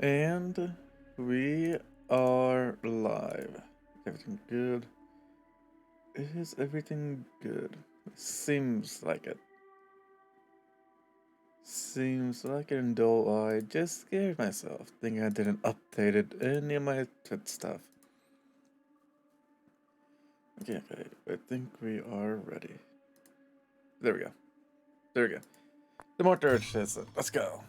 And we are live. Everything good? Is everything good? Seems like it. Seems like it, and though I just scared myself thinking I didn't update any of my Twitch stuff. Okay, I think we are ready. There we go. There we go. The mortuary says it. Let's go.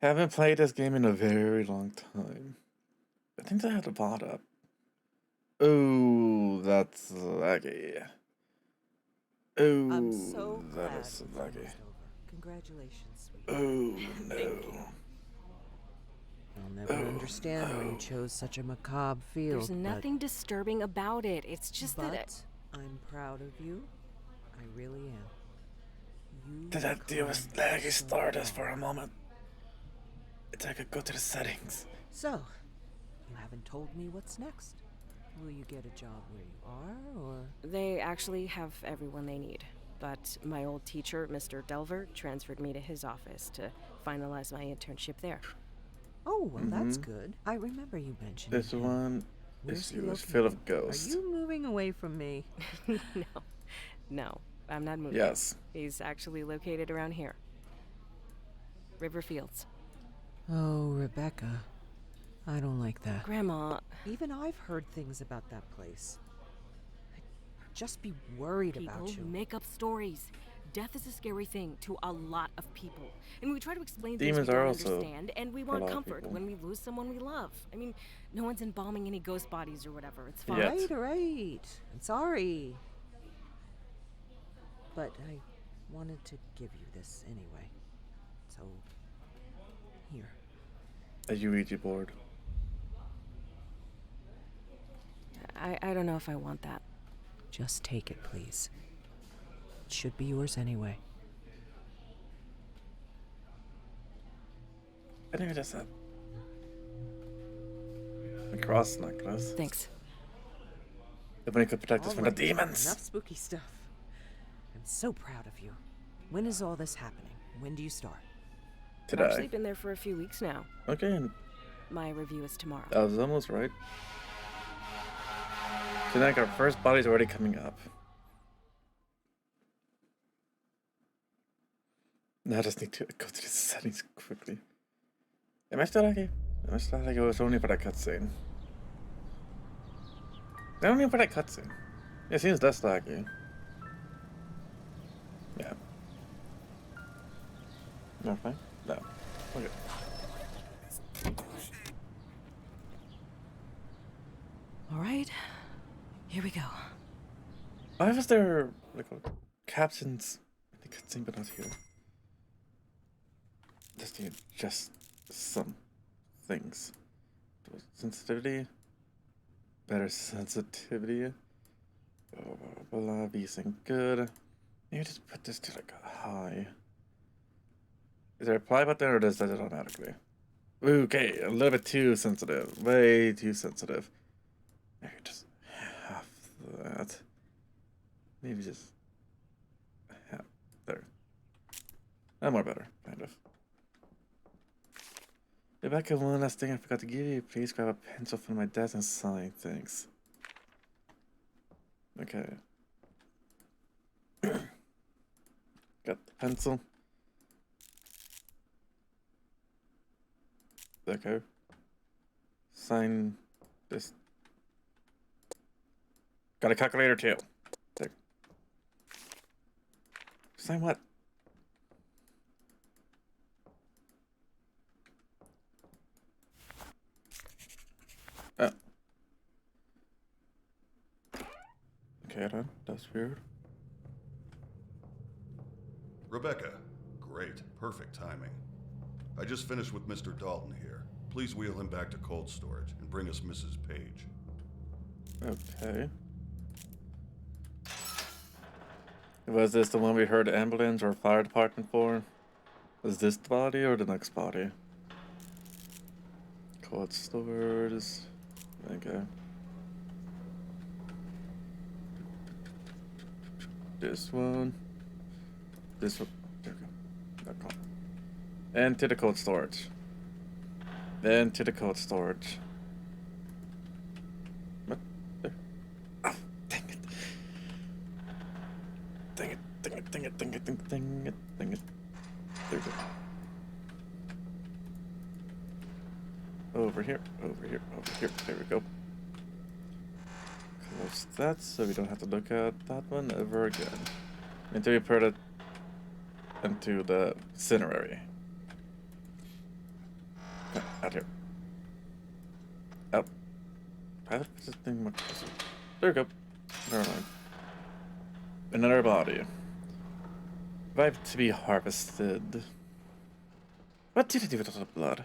Haven't played this game in a very long time. I think I had the bot up. Oh, that's laggy. I'm Oh, so that glad is it's laggy. almost over. Congratulations, sweetie. Oh Thank no. you. I'll never understand why you chose such a macabre There's field, nothing disturbing about it. It's just that I'm proud of you. I really am. You Did that deal with climbed laggy so Stardust far. for a moment? It's I could go to the settings. So, you haven't told me what's next. Will you get a job where you are, or...? they actually have everyone they need. But my old teacher, Mr. Delver, transferred me to his office to finalize my internship there. Oh, well, that's good. I remember you mentioning This him. one Where's is he yours, full located? of ghosts. Are you moving away from me? No, I'm not moving. Yes. He's actually located around here. Riverfields. Oh, Rebecca. I don't like that. Grandma, Even I've heard things about that place. I'd just be worried about people you. make up stories. Death is a scary thing to a lot of people. And we try to explain Demons things we are don't also understand, and we for a want lot of comfort people. when we lose someone we love. I mean, no one's embalming any ghost bodies or whatever. It's fine. Yet. Right. I'm sorry. But I wanted to give you this anyway. So, here. A Ouija board. I don't know if I want that. Just take it, please. It should be yours anyway. I think I just said. A cross necklace. Thanks. If only could protect us from the Alright, demons. Enough spooky stuff. I'm so proud of you. When is all this happening? When do you start? I've actually Today. been there for a few weeks now. Okay, My review is tomorrow. I was almost right. Tonight our first body's already coming up. Now I just need to go to the settings quickly. Am I still laggy? Am I still laggy? It was only for that cutscene. Only for that cutscene. It seems less laggy. Yeah. Nothing? No. Okay. All right, here we go. Why was there like captions in the cutscene but not here? Just need just some things. Sensitivity. Better sensitivity. Blah blah blah. Isn't good. Maybe just put this to like a high. Is there a apply button or does that automatically? Okay, a little bit too sensitive. Way too sensitive. Maybe just half that. Maybe just half there. That more better, kind of. Rebecca, one last thing I forgot to give you. Please grab a pencil from my desk and sign. Thanks. Okay. Got the pencil. Okay. Sign this. Got a calculator too. There. Sign what? Oh. Okay then. That's weird. Rebecca, great. Perfect timing. I just finished with Mr. Dalton here. Please wheel him back to cold storage and bring us Mrs. Page. Okay. Was this the one we heard ambulance or fire department for? Was this the body or the next body? Cold stores. Okay. This one. This one. Okay. Into the cold storage. Into the cold storage. What? Oh, dang it. Dang it, dang it, dang it, dang it, dang it, dang it, dang it. There we go. Over here, over here, over here. There we go. Close that so we don't have to look at that one ever again. Until we put it into the mortuary. Out here. Up. How did this thing much closer? There we go. Never mind. Another body. Vibe to be harvested. What did they do with all the blood?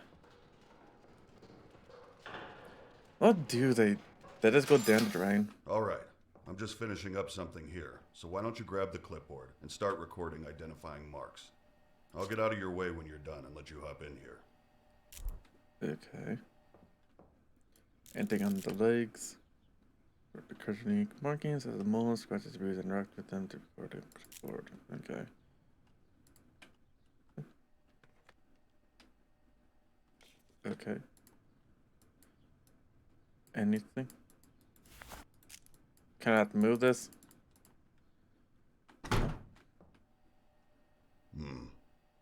What do they? They just go down the drain. All right. I'm just finishing up something here, so why don't you grab the clipboard and start recording identifying marks. I'll get out of your way when you're done and let you hop in here. Okay. Anything on the legs? The unique markings as the mole scratches, bruises, interact with them to record it. Clipboard. Okay. Okay. Anything? Can I move this?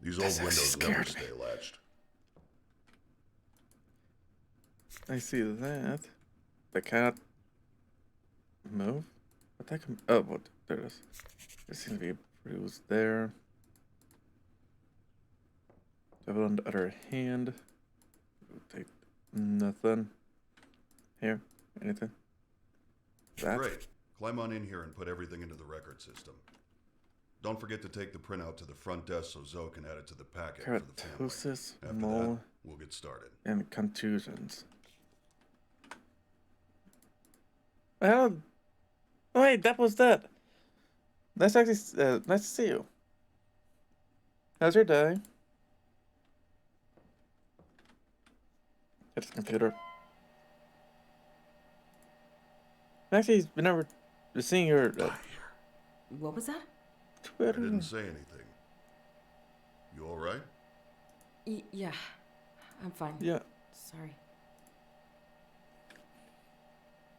These old That's windows scared never me. stay latched. I see that. They cannot move? What the heck? Oh, what? There it is. There seems to be a bruise there. Double on the other hand. Take nothing. Here? Anything? That? Great. Climb on in here and put everything into the record system. Don't forget to take the printout to the front desk so Zoe can add it to the packet for the family. Keratosis, After mole, that, we'll get started. and contusions. Well, oh wait, that was that. Nice to actually, nice to see you. How's your day? Hit the computer. Actually, been over seeing your What was that? I Twitter. didn't say anything. You all right? Yeah, I'm fine. Yeah, Sorry.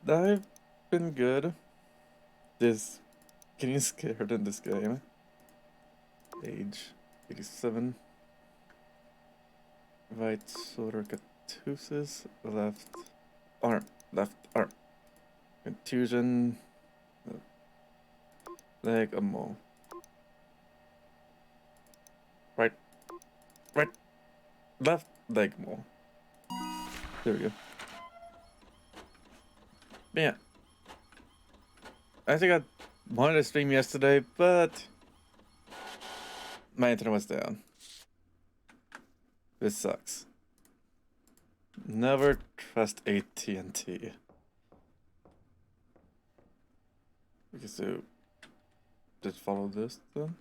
I've been good. Getting scared in this game. Age 87. Right shoulder contusis. Left arm. Contusion. Leg a mole. Right. Left leg mole. There we go. Yeah. I think I wanted to stream yesterday, but my internet was down. This sucks. Never trust AT&T. Okay, so just follow this then.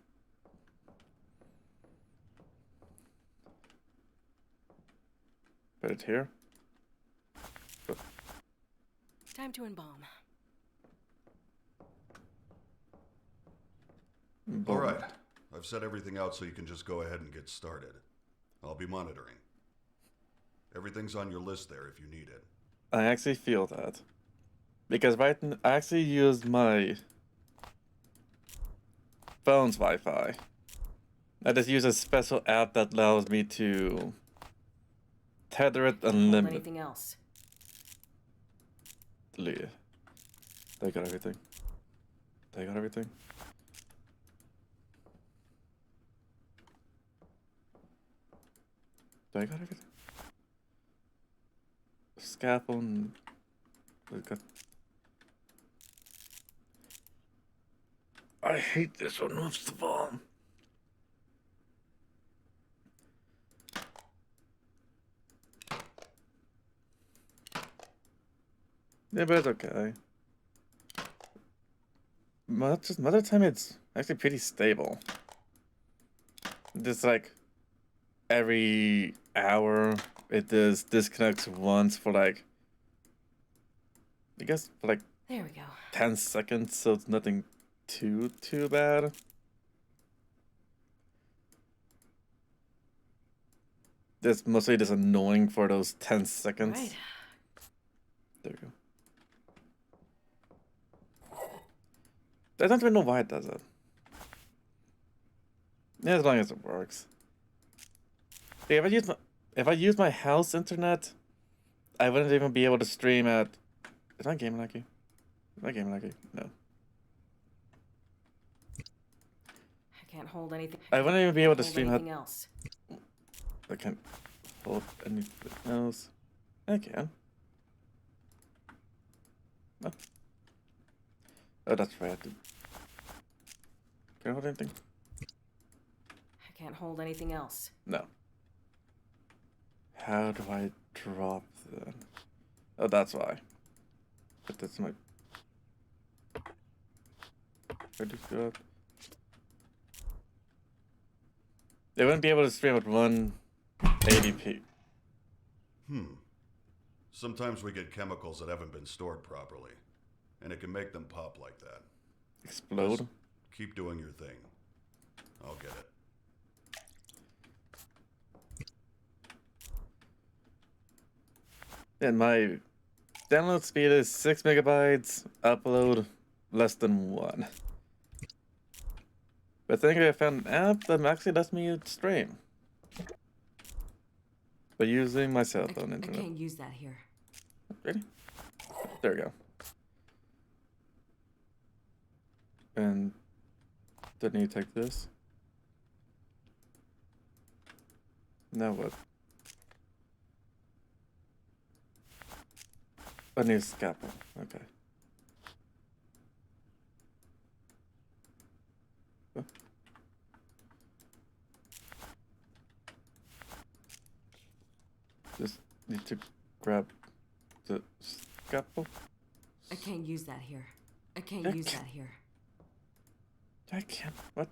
Put it here. Time to embalm. All right. I've set everything out so you can just go ahead and get started. I'll be monitoring. Everything's on your list there if you need it. I actually feel that. Because right now, I actually use my phone's Wi-Fi. I just use a special app that allows me to tether it unlimitedly. Anything else? They got everything. They got everything. They got everything. Scaffold. They got. I hate this one most of all. Yeah, but it's okay. Most of the time it's actually pretty stable. Just like every hour it just disconnects once for like, I guess for like There we go. 10 seconds, so it's nothing too bad. It's mostly just annoying for those 10 seconds. Right. There we go. I don't even know why it does it. Yeah, as long as it works. Hey, if I use my house internet, I wouldn't even be able to stream at. Is my game laggy? Is my game laggy? No. I can't hold anything. I wouldn't even be able to Hold stream at. anything else. I can't hold anything else. I can. Oh, oh that's right. Can I hold anything? I can't hold anything else. No. How do I drop then? Oh, that's why. But that's my. I just go up. They wouldn't be able to stream at 180p. Sometimes we get chemicals that haven't been stored properly, and it can make them pop like that. Explode? Just keep doing your thing. I'll get it. And my download speed is 6 megabytes, upload less than 1. But I think I found an app that actually lets me stream. By using my cell phone I internet. can't use that here. Ready? There we go. And then you take this. Now what? I need a scalpel. Okay. Huh? Just need to grab the scalpel. I can't use that here. I can't I use can't- that here. I can't. What?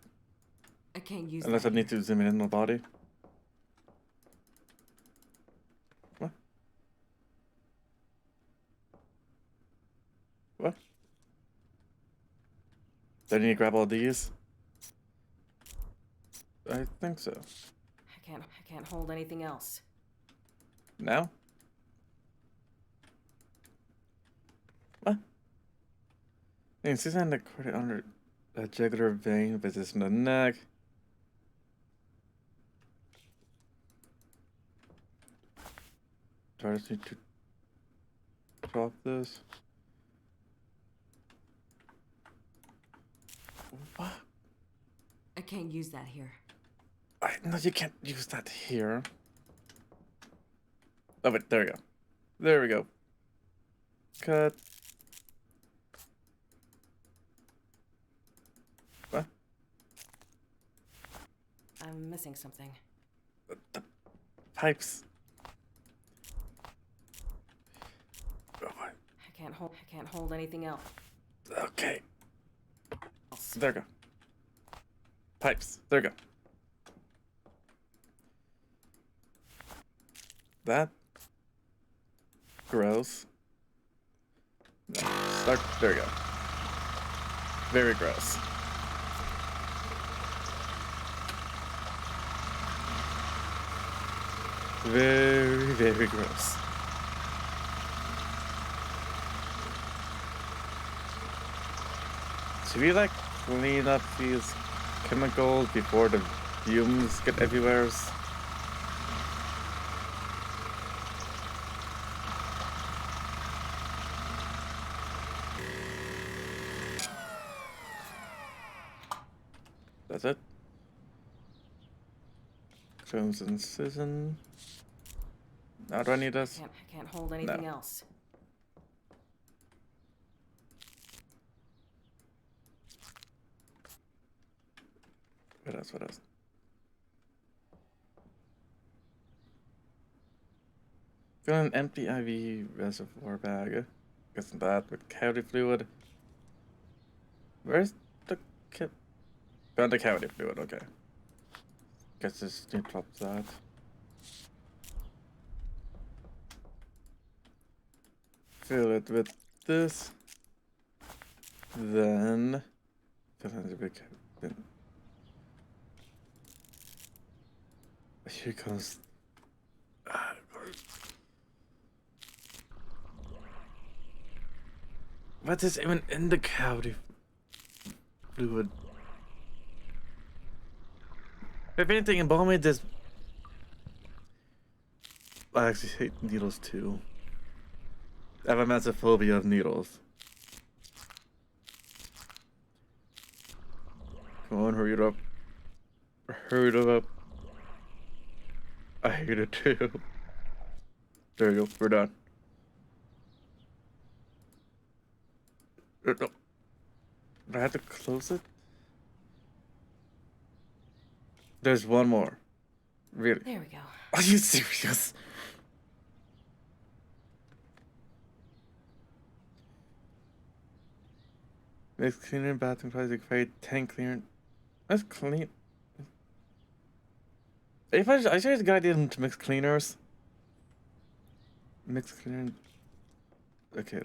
I can't use Unless I that need here. to zoom in on my body. What? What? Do I need to grab all these? I think so. I can't hold anything else. Now? What? Incision recorded under a jugular vein position in the neck. Do I just need to drop this? What? I can't use that here. No, you can't use that here. Oh, wait, there we go. There we go. Cut. What? I'm missing something. The pipes. Oh, what? I can't hold anything else. Okay. There we go. Pipes. There we go. That. Gross. No. Start. There we go. Very gross. Very, very gross. Should we like clean up these chemicals before the fumes get everywhere? That's it. Crimson Incision. Now do I need this? I can't hold anything else. What else? What else? Got an empty IV reservoir bag. Guess that with cavity fluid. Where's the kit? Found the cavity fluid, okay. Guess just need to drop that. Fill it with this. Then fill in the big bin. Here comes What is even in the cavity fluid? If anything, embalm me this. I actually hate needles too. I have a massive phobia of needles. Come on, hurry it up. Hurry it up. I hate it too. There you go, we're done. No. Do I have to close it? There's one more. Really? There we go. Are you serious? Mix cleaner, bathroom supplies, fade, tank cleaner. That's clean. If I should just got into mix cleaners. Mix cleaner. Okay.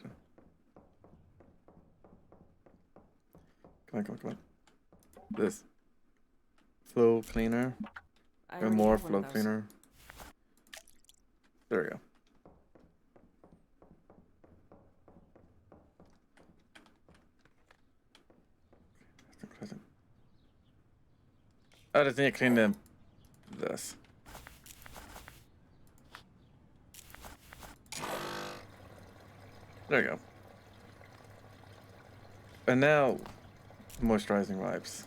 Come on. This. Flow cleaner. I And already more have one flow of those. cleaner. There we go. I just need to clean them. This. There you go. And now, moisturizing wipes.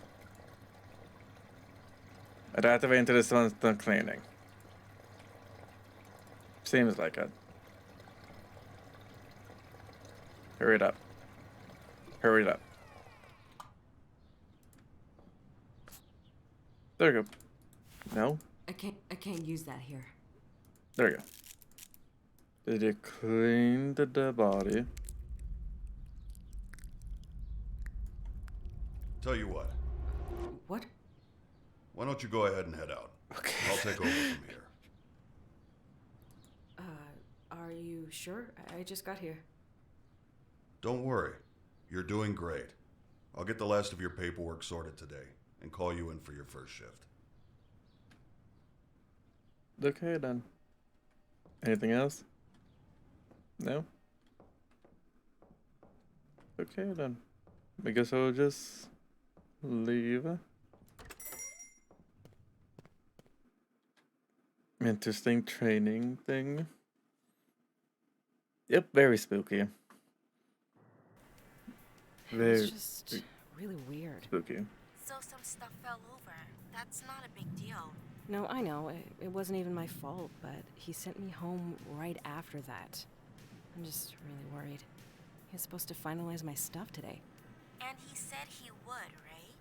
I'd activate until this one's done cleaning. Seems like it. Hurry it up. Hurry it up. There you go. No? I can't use that here. There you go. Did you clean the body? Tell you what, What? why don't you go ahead and head out? Okay. I'll take over from here. Are you sure? I just got here. Don't worry. You're doing great. I'll get the last of your paperwork sorted today and call you in for your first shift. Okay then. Anything else? No? Okay then. I guess I'll just leave. Interesting training thing. Yep, very spooky. Very It's just really weird. spooky. So some stuff fell over. That's not a big deal. No, I know. It wasn't even my fault, but he sent me home right after that. I'm just really worried. He was supposed to finalize my stuff today. And he said he would, right?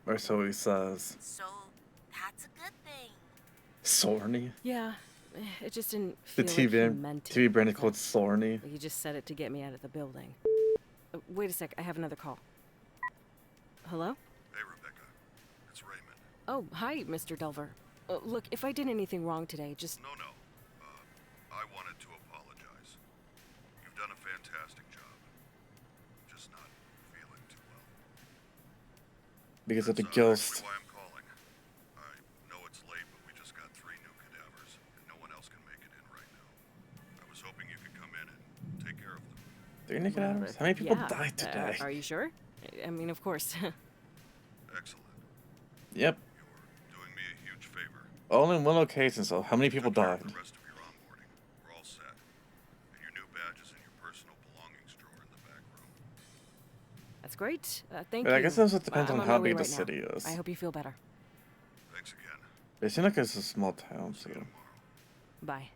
Or so he says. So that's a good thing. Sorny? Yeah, it just didn't The feel like he TV, meant TV it. brand is called Sorny. He just said it to get me out of the building. Wait a sec, I have another call. Hello? Hey, Rebecca. It's Raymond. Oh, hi, Mr. Delver. Look, if I did anything wrong today, just... No. I wanted to apologize. You've done a fantastic job. Just not feeling too well. Because of the That's ghost. actually why I'm calling. I know it's late, but we just got 3 new cadavers, and no one else can make it in right now. I was hoping you could come in and take care of them. Three Nick Adams? How many people yeah. died today? Are you sure? I mean, of course. Excellent. Yep. You're doing me a huge favor. All in one location, so how many people Took care of died? the rest of your onboarding. We're all set. And your new badge is in your personal belongings drawer in the back room. That's great. Thank But you. I guess it also depends I'm on my how way big the right now. city is. I hope you feel better. Thanks again. It seems like it's a small town, so. See you tomorrow. Bye.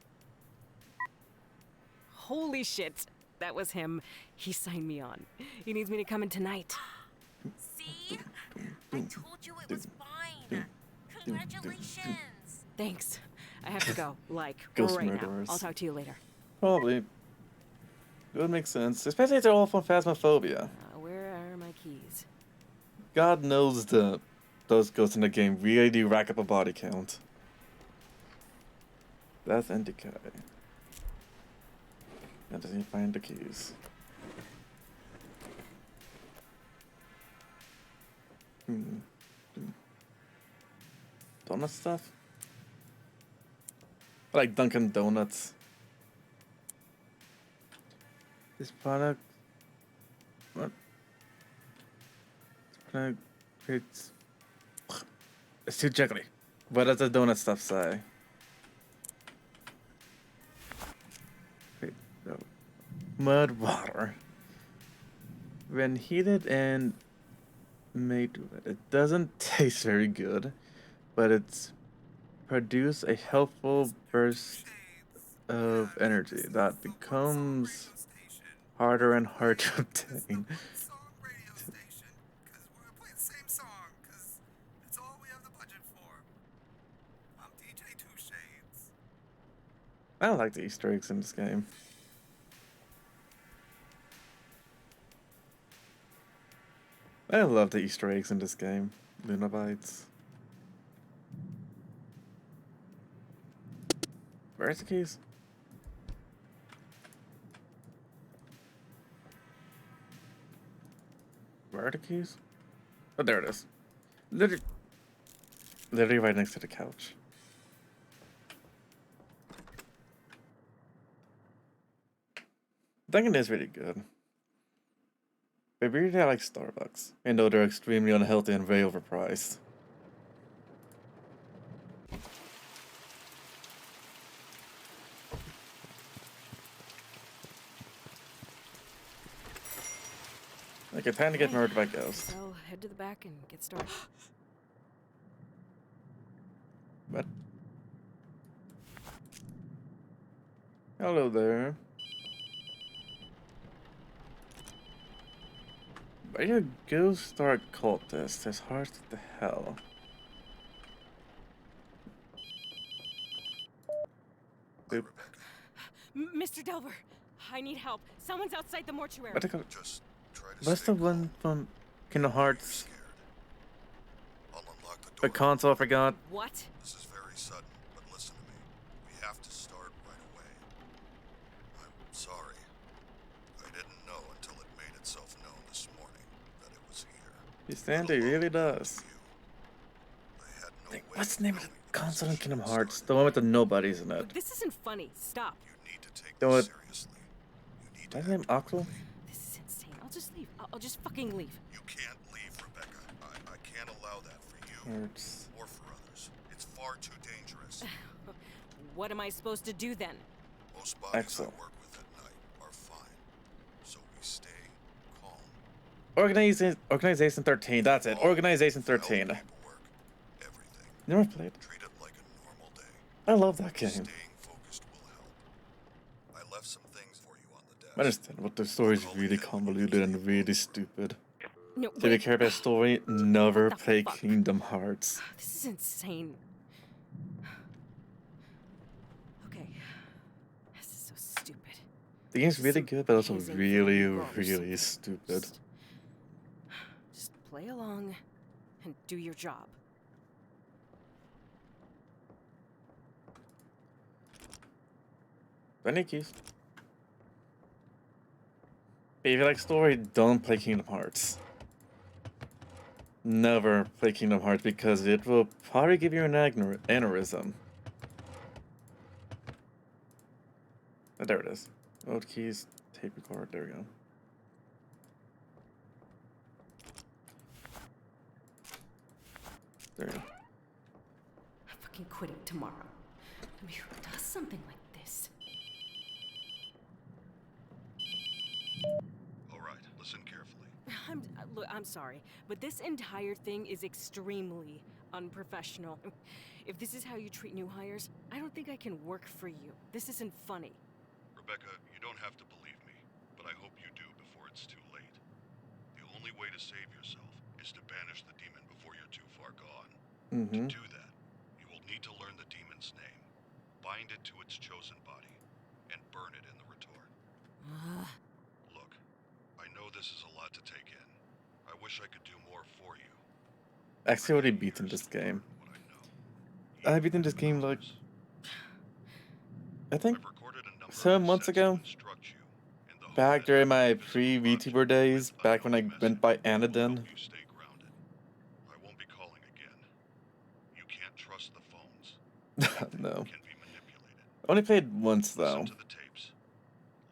Holy shit. That was him. He signed me on. He needs me to come in tonight. See? I told you it was fine. Congratulations. Thanks. I have to go. Like, Ghost right murderers. now. I'll talk to you later. Probably. It would make sense. Especially if they're all from Phasmophobia. Where are my keys? God knows those ghosts in the game really do rack up a body count. That's Indica. That doesn't find the keys. Donut stuff? I like Dunkin' Donuts. This product What? It's too jiggly. What does the donut stuff say? Wait, no. Mud water. When heated and made with it, it doesn't taste very good, but it's produce a helpful burst of energy that becomes harder and harder to obtain. Song radio station, because we're gonna play the same song, because it's all we have the budget for. I'm DJ Two Shades. I don't like the Easter eggs in this game. I love the Easter eggs in this game. Lunabites. Where's the keys? Where are the keys? Oh, there it is. Literally right next to the couch. Dunkin' is really good. But really I like Starbucks, even though they're extremely unhealthy and very overpriced. Okay, time to get murdered by ghosts. So head to the back and get started. What? Hello there. Why you ghost star cultist? His heart to hell. Boop. Mr. Delver, I need help. Someone's outside the mortuary. What the co- Just try to What's stay the one calm. from Kingdom Hearts? Scared. I'll unlock the The door. console I forgot. What? This is very sudden, but listen to me. We have to start right away. I'm sorry. I didn't know until it made itself known this morning that it was here. This Sandy really does. I had no way What's the name of the knowing console in this Kingdom shit Hearts? started. The one with the nobodies in it. This isn't funny. Stop. You need to take The this one- seriously. You need to What's his name? act Axel? quickly. This is insane. I'll just leave. I'll just fucking leave. You can't leave, Rebecca. I can't allow that for you Hearts. or for others. It's far too dangerous. What am I supposed to do then? Most bodies Excellent. I work with at night are fine, so we stay calm. Organization 13, that's it. Organization File 13. paperwork, everything. Never played. Treat it like a normal day. I love that game. Staying focused will help. I left some things for you on the desk. I understand what the story is really convoluted and really stupid. No, If you wait. care about story, never What the play fuck? Kingdom Hearts. This is insane. Okay. This is so stupid. The game's really Some good, but also hazing really, from wrong or really something. stupid. Just play along and do your job. Any keys? If you like story, don't play Kingdom Hearts. Never play Kingdom Hearts because it will probably give you an aneurysm. Oh, there it is. Old keys, tape record, there we go. There you go. I'm fucking quitting tomorrow. I mean, who does something like this? All right, listen carefully. Look, I'm sorry, but this entire thing is extremely unprofessional. If this is how you treat new hires, I don't think I can work for you. This isn't funny. Rebecca, you don't have to believe me, but I hope you do before it's too late. The only way to save yourself is to banish the demon before you're too far gone. To do that, you will need to learn the demon's name, bind it to its chosen body, and burn it in the retort. Look, I know this is a lot to take in. I wish I could do more for you. Actually already beaten this game. What I know. I beaten this game like, I think I've recorded a number 7 of months cassettes to ago. instruct you in the hope Back that during my this pre-VTuber project days, with back when I unknown went by message will Anadin. help you stay grounded. I won't be calling again. You can't trust the phones. No. Can be manipulated. Only played once though. Listen to the tapes.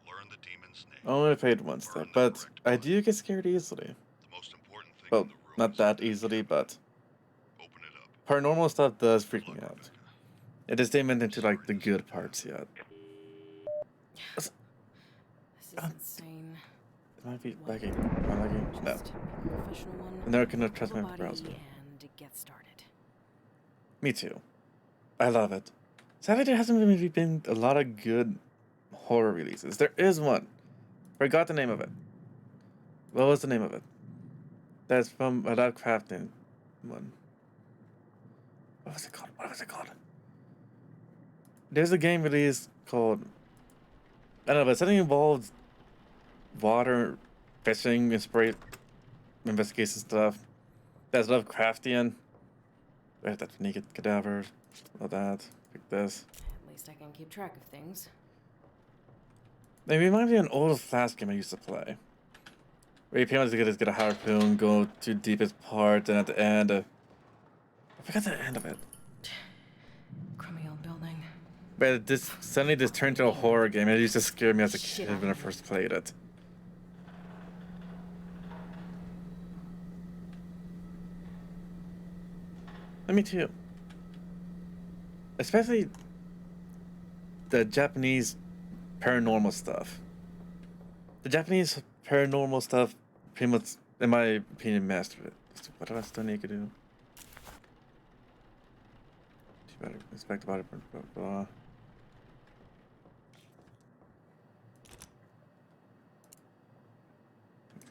Learn the demon's name. only played once We're though, on the but correct I button. do get scared easily. The most important thing Well, in the room not is that the easily, cabinet. but Open it up. paranormal stuff does Good freak luck, me out. Rebecca. It just didn't get into Sorry like the this good went down. parts yet. This is insane. It might be Well, laggy. Am I lagging? No. Just pick a professional one. I'm never gonna trust Grab my a browser. body and get started. Me too. I love it. Sadly, there hasn't really been a lot of good horror releases. There is one. Forgot the name of it. What was the name of it? That's from a Lovecraftian one. What was it called? What was it called? There's a game released called, I don't know, but something involves water, fishing, investigation stuff. That's Lovecraftian. We have that naked cadavers. All that. Like this. At least I can keep track of things. It reminds me of an old Flash game I used to play. Where you pretty much get a harpoon, go to deepest part, and at the end, I forgot the end of it. Crummy old building. But this suddenly this turned into a horror game, and it used to scare me as a Shit kid out when I of me. first played it. Me too. Especially the Japanese paranormal stuff. The Japanese paranormal stuff pretty much, in my opinion, mastered it. What else do I need to do? You better inspect the body. Blah, blah.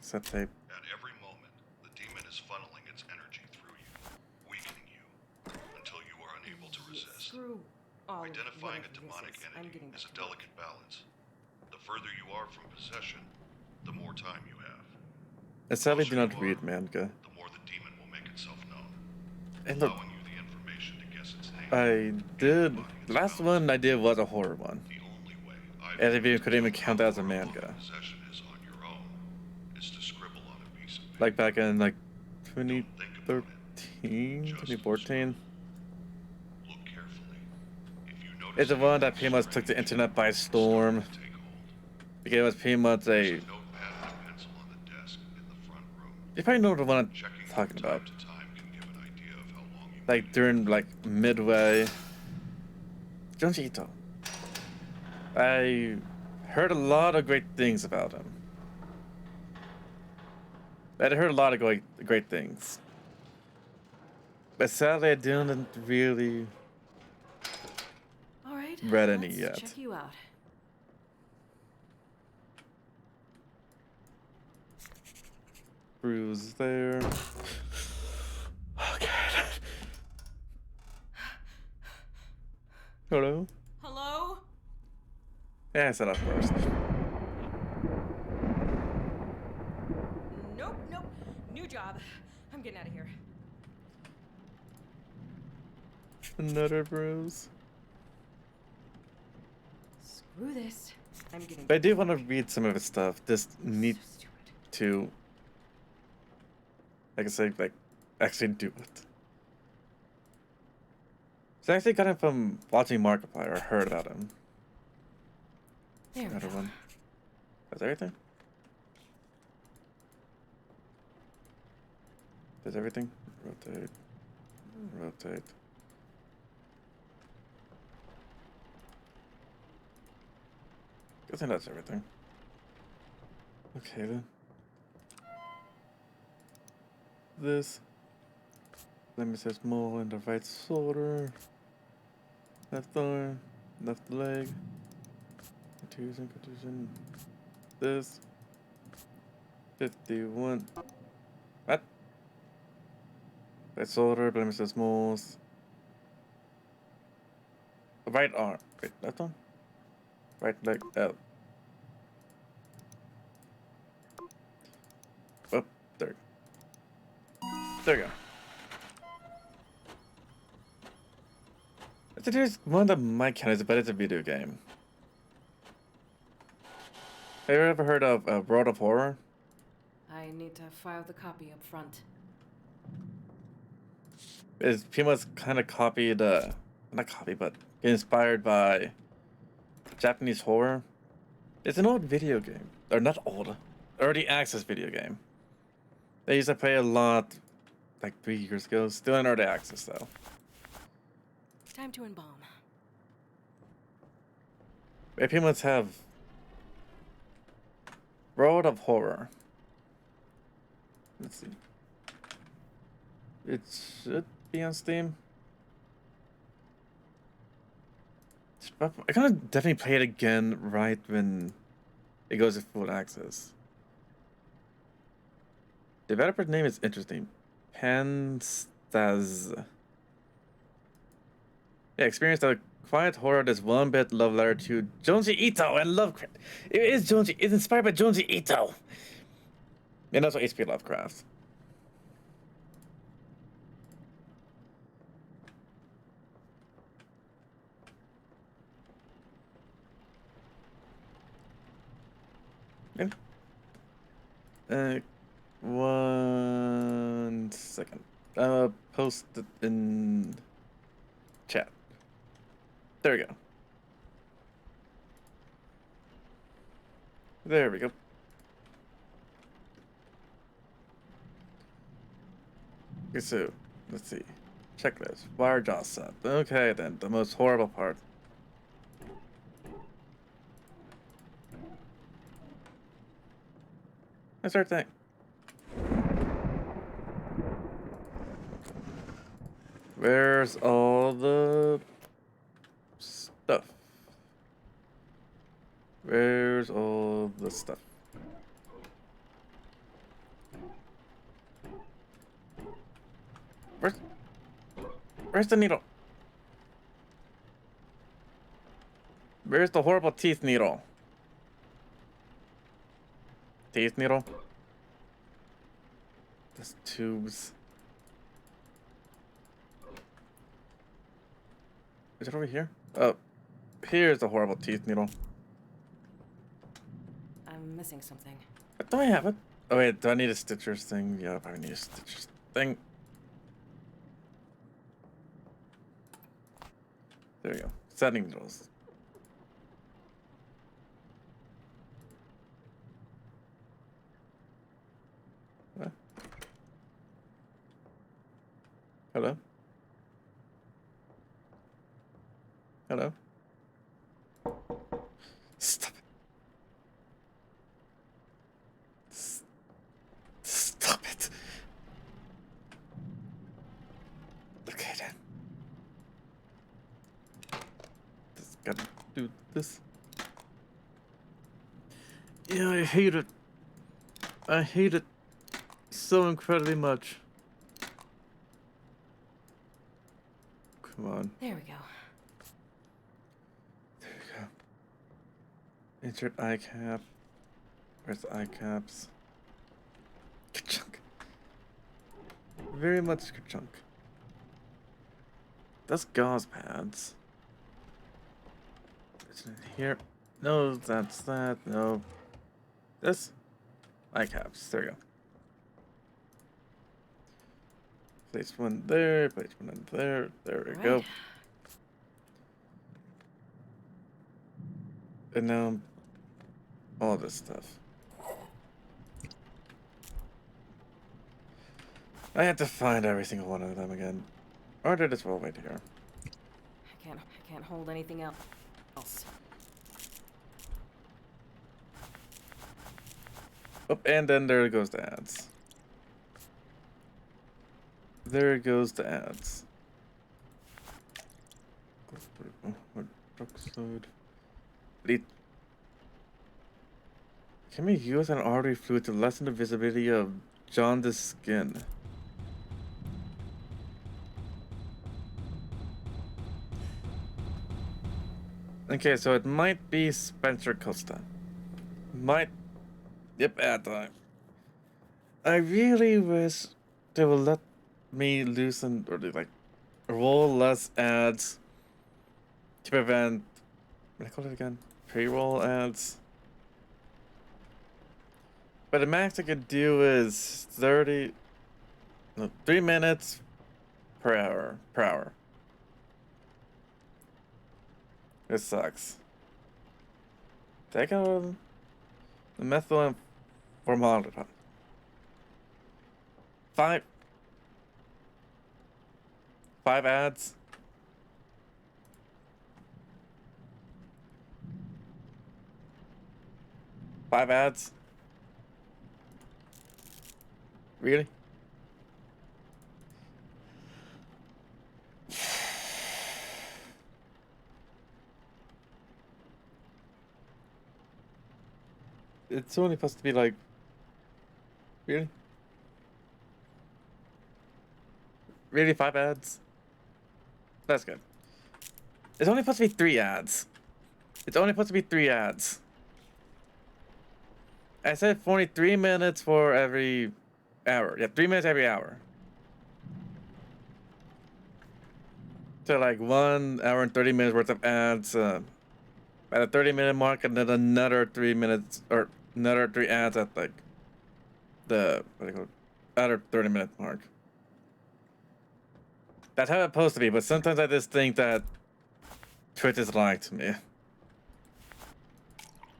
Set tape. At every moment, the demon is funneling its energy through you, weakening you, until you are unable to resist. Screw all of Identifying a whatever demonic this is. I'm entity getting is a back to work. delicate balance. The further you are from possession, the more time you have. I sadly Closer do not you read are, manga. the more the demon will make itself known, And look, allowing you the information to guess its name. I did. Identifying its The last balance. one I did was a horror one. The only way I've And if you learned could to even know count how that as a far along manga. a possession is on your own is to scribble on a piece of paper. Like back in like Don't think about it. 2013, Just 2014. Look carefully. If you notice It's the one that anything pretty much took the strange, internet by storm. start to take hold. Because it was pretty much There's a. a notepad and a pencil on the desk in the front room. You probably know the one I'm Checking it talking from about. time to time can give an idea of how long you Like during like midway. Junji Ito. I heard a lot of great things about him. I heard a lot of great things. But sadly, I didn't really All right. read any let's yet. check you out. Bruise there. Okay. Hello? Hello? Yeah, I said that first. Nope, nope. New job. I'm getting out of here. Another bruise. Screw this. I'm getting. But I do want to read some of his stuff. Just need So stupid. to, like I say, like, actually do it. So I actually got him from watching Markiplier, or heard about him. There we Another go. one. That's everything? That's everything? Rotate. Rotate. I think that's everything. Okay then. This. Let me set more in the right shoulder. Left arm. Left leg. Contusion. This. 51. What? Right shoulder, blemishes moles. Right arm. Wait, left arm? Right leg out. Oh, there. There you go. I think there's one that might count as, but it's a video game. Have you ever heard of World of Horror? I need to file the copy up front. It's pretty much kind of copied, not copied, but inspired by Japanese horror. It's an old video game. Or not old. Early access video game. They used to play a lot like 3 years ago. Still in early access though. Time to embalm. Maybe must have World of Horror. Let's see. It should be on Steam. I'm gonna definitely play it again right when it goes to full access. Developer's name is interesting. Panstaz. Yeah, experienced a quiet horror that's one bit love letter to Junji Ito and Lovecraft. It is Junji. It's inspired by Junji Ito. And also H.P. Lovecraft. Yeah. 1 second. Post it in chat. There we go. There we go. Okay, so let's see. Checklist. Wire jaw set. Okay, then the most horrible part. That's our thing. Where's all the stuff? Where's all the stuff? Where's the needle? Where's the horrible teeth needle? Teeth needle? There's tubes. Is it over here? Oh, here's the horrible teeth needle. I'm missing something. Do I have it? Oh wait, do I need a Stitcher's thing? Yeah, I need a Stitcher's thing. There you go. Setting needles. What? Hello? Hello? Stop it. Stop it. Okay then. Just gotta do this. Yeah, I hate it. I hate it so incredibly much. Come on. There we go. There you go. Insert eye cap. Where's the eye caps? Ka-chunk. Very much ka-chunk. That's gauze pads. Is it here? No, that's that. No. This? Eye caps. There you go. Place one there. Place one in there. There we go. And now all this stuff. I have to find every single one of them again. Or did it well wait here? I can't hold anything else. Oh, and then there goes the ads. There goes the ads. Bleed. Can we use an artery fluid to lessen the visibility of jaundiced skin? Okay, so it might be Spencer Costa. Might. Yep, ad time. I really wish they would let me loosen or like roll less ads to prevent. What do I call it again? Pre-roll ads. But the max I could do is 3 minutes per hour. This sucks. Take out the methyl and formaldehyde. 5 ads. Five ads. Really? It's only supposed to be like... Really? Really, 5 ads? That's good. It's only supposed to be 3 ads. It's only supposed to be 3 ads. I said 43 minutes for every hour. Yeah, 3 minutes every hour. So like 1 hour and 30 minutes worth of ads at the 30-minute mark, and then another 3 minutes or another 3 ads at like the other 30-minute mark. That's how it's supposed to be, but sometimes I just think that Twitch is lying to me.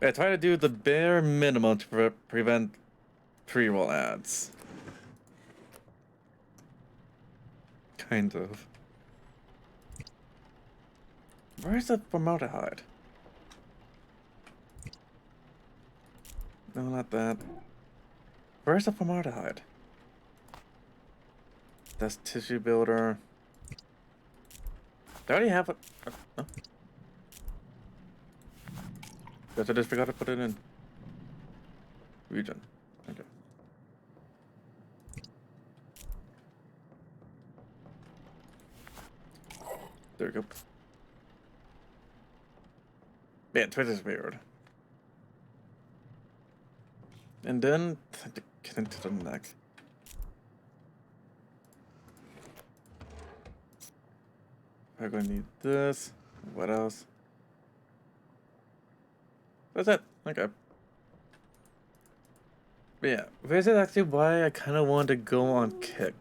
I try to do the bare minimum to prevent pre-roll ads. Kind of. Where's the formaldehyde? No, not that. Where's the formaldehyde? That's tissue builder. I already have it. Oh. Guess I just forgot to put it in. Region. Okay. There we go. Man, Twitch is weird. And then to get into the neck. I'm gonna need this. What else? That's it. Okay. But yeah, this is actually why I kind of wanted to go on Kick.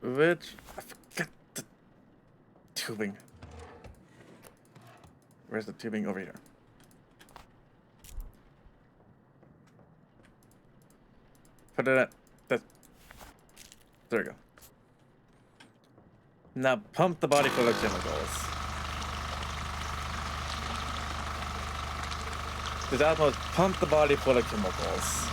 Which I forgot the tubing. Where's the tubing? Over here. Put it at that. There we go. Now pump the body full of chemicals. Just almost pump the body full of chemicals.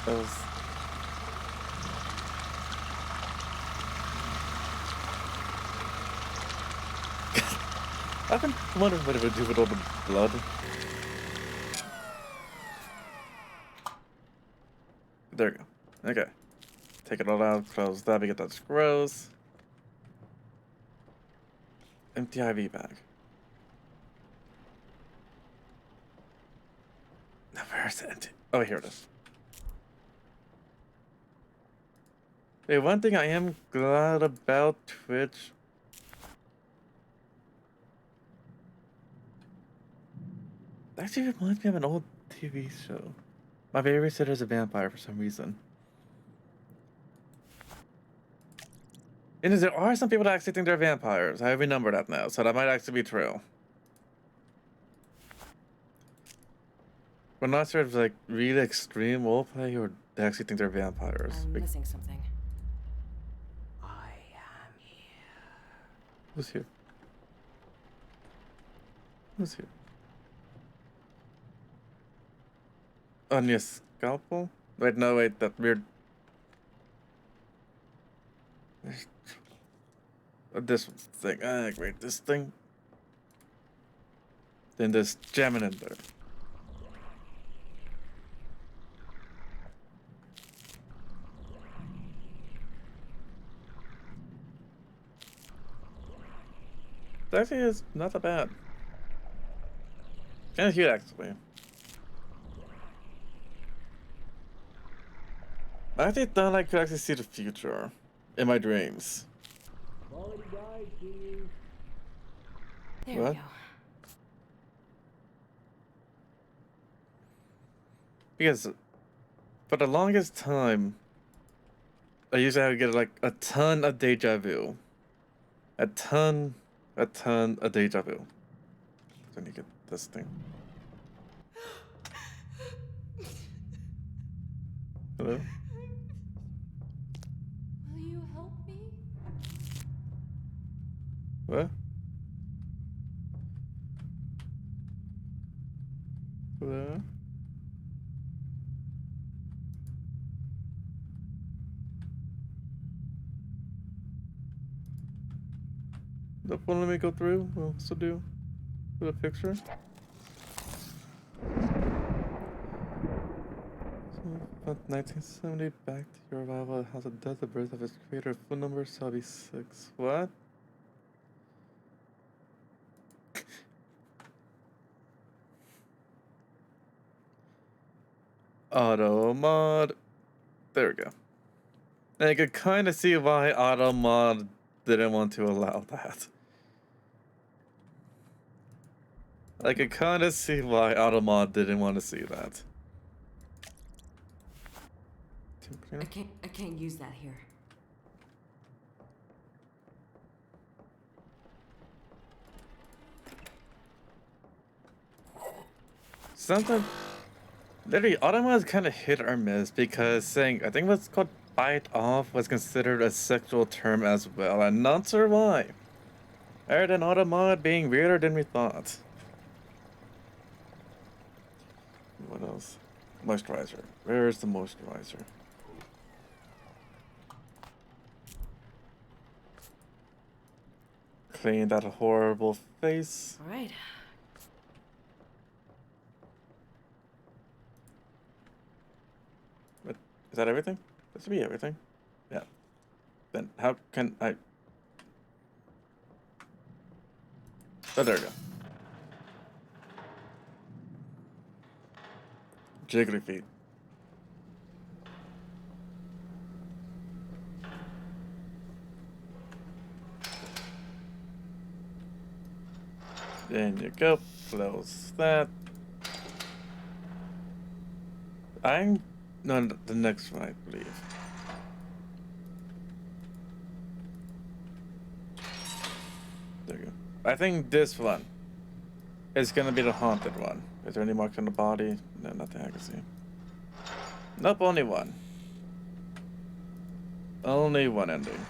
Those. I've been wondering what it would do with all the blood. There we go. Okay. Take it all out, close that because that's gross. Empty IV bag. Now where's the empty? Oh, here it is. Hey, one thing I am glad about Twitch. Actually reminds me of an old TV show. My babysitter is a vampire for some reason. And there are some people that actually think they're vampires. I remember that now, so that might actually be true. But not sure if it's like really extreme roleplay or they actually think they're vampires. I'm missing something. I am here. Who's here? Who's here? On your scalpel? Wait, no, wait, that weird. This thing. Ah, great, this thing. Then there's jamming in there. That actually is not that bad. Kind of cute, actually. I actually thought I could actually see the future in my dreams. Quality guide, please. There What? we go. Because for the longest time, I used to get like a ton of deja vu. A ton of deja vu. Then you get this thing. Hello? Will you help me? What? Hello? That won't let me go through? What else to do? With a picture? From 1970 back to your arrival at House of Death, the birth of its creator, phone number shall be 6. What? Auto mod. There we go. And I could kind of see why auto mod didn't want to allow that. I could kind of see why auto mod didn't want to see that. I can't use that here. Sometimes, literally, auto mod is kind of hit or miss because saying, I think what's called bite off was considered a sexual term as well. I'm not sure why. Other than auto mod being weirder than we thought. What else? Moisturizer. Where is the moisturizer? Clean that horrible face. All right. What, is that everything? That should be everything. Yeah. Then how can I... Oh, there we go. Jiggly feet. There you go. Close that. I'm... No, the next one, I believe. There you go. I think this one is gonna be the haunted one. Is there any marks on the body? No, nothing I can see. Nope, only one. Only one ending.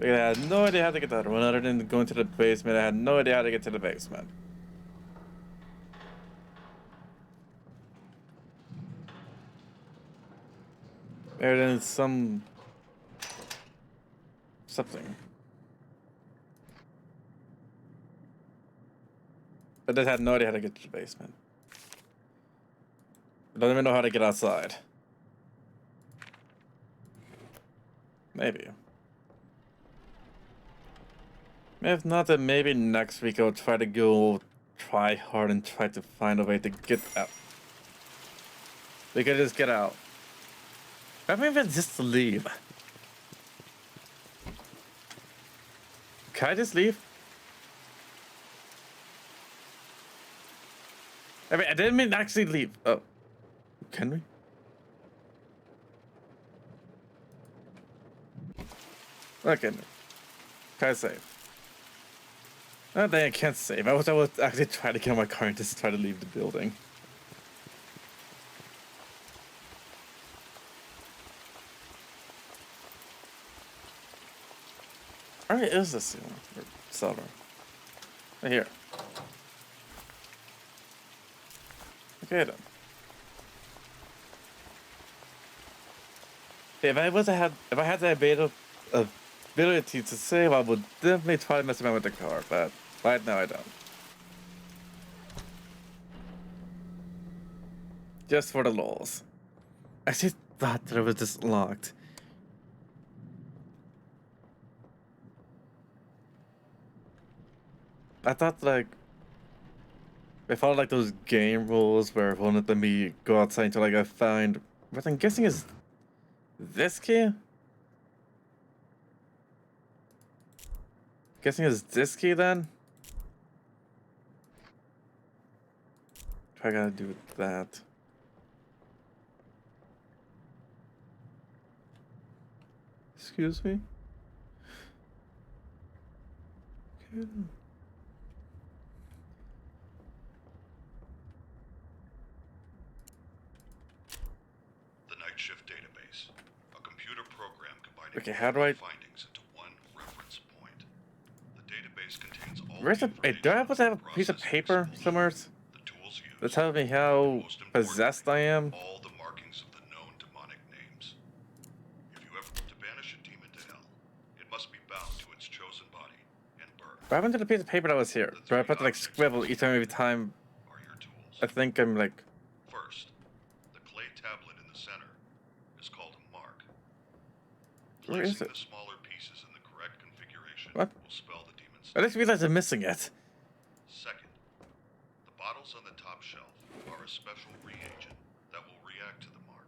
I had no idea how to get that one other than going to the basement. I had no idea how to get to the basement. Other than something. But I had no idea how to get to the basement. I don't even know how to get outside. Maybe. If not, then maybe next week I'll try to go try hard and try to find a way to get out. We could just get out. I mean, even just leave. Can I just leave? I mean, I didn't mean actually leave. Oh. Can we? Okay. Can I save? I think I can't save. I was actually trying to get my car and just try to leave the building. Where is the ceiling? Or cellar? Right here. Okay then. If I had the ability to save, I would definitely try to mess around with the car, but right now I don't. Just for the lols. I just thought that it was just locked. I thought like... I followed like those game rules where it won't let me go outside until like I find what I'm guessing is this key? Guessing is this key then? What I gotta do with that? Excuse me? Okay. The night shift database, a computer program combining Okay, how do all I... findings into one reference point. The database contains all Where's the the... Wait, do I have to have a information piece of processing paper explosion, somewhere? the tools used, That tells me and how most possessed I am? all the markings of the known demonic names. If you ever to banish a demon to hell, it must be bound to its chosen body and burn. What happened to the piece of paper that was here? Do I have to like scribble each and every time Are your tools. I think I'm like... First, the clay tablet in the center is called a mark. Where is Placing it? the smaller pieces in the correct configuration What? will spell the demon's I just realized I'm missing it. Second, the bottles on the top shelf are a special reagent that will react to the mark.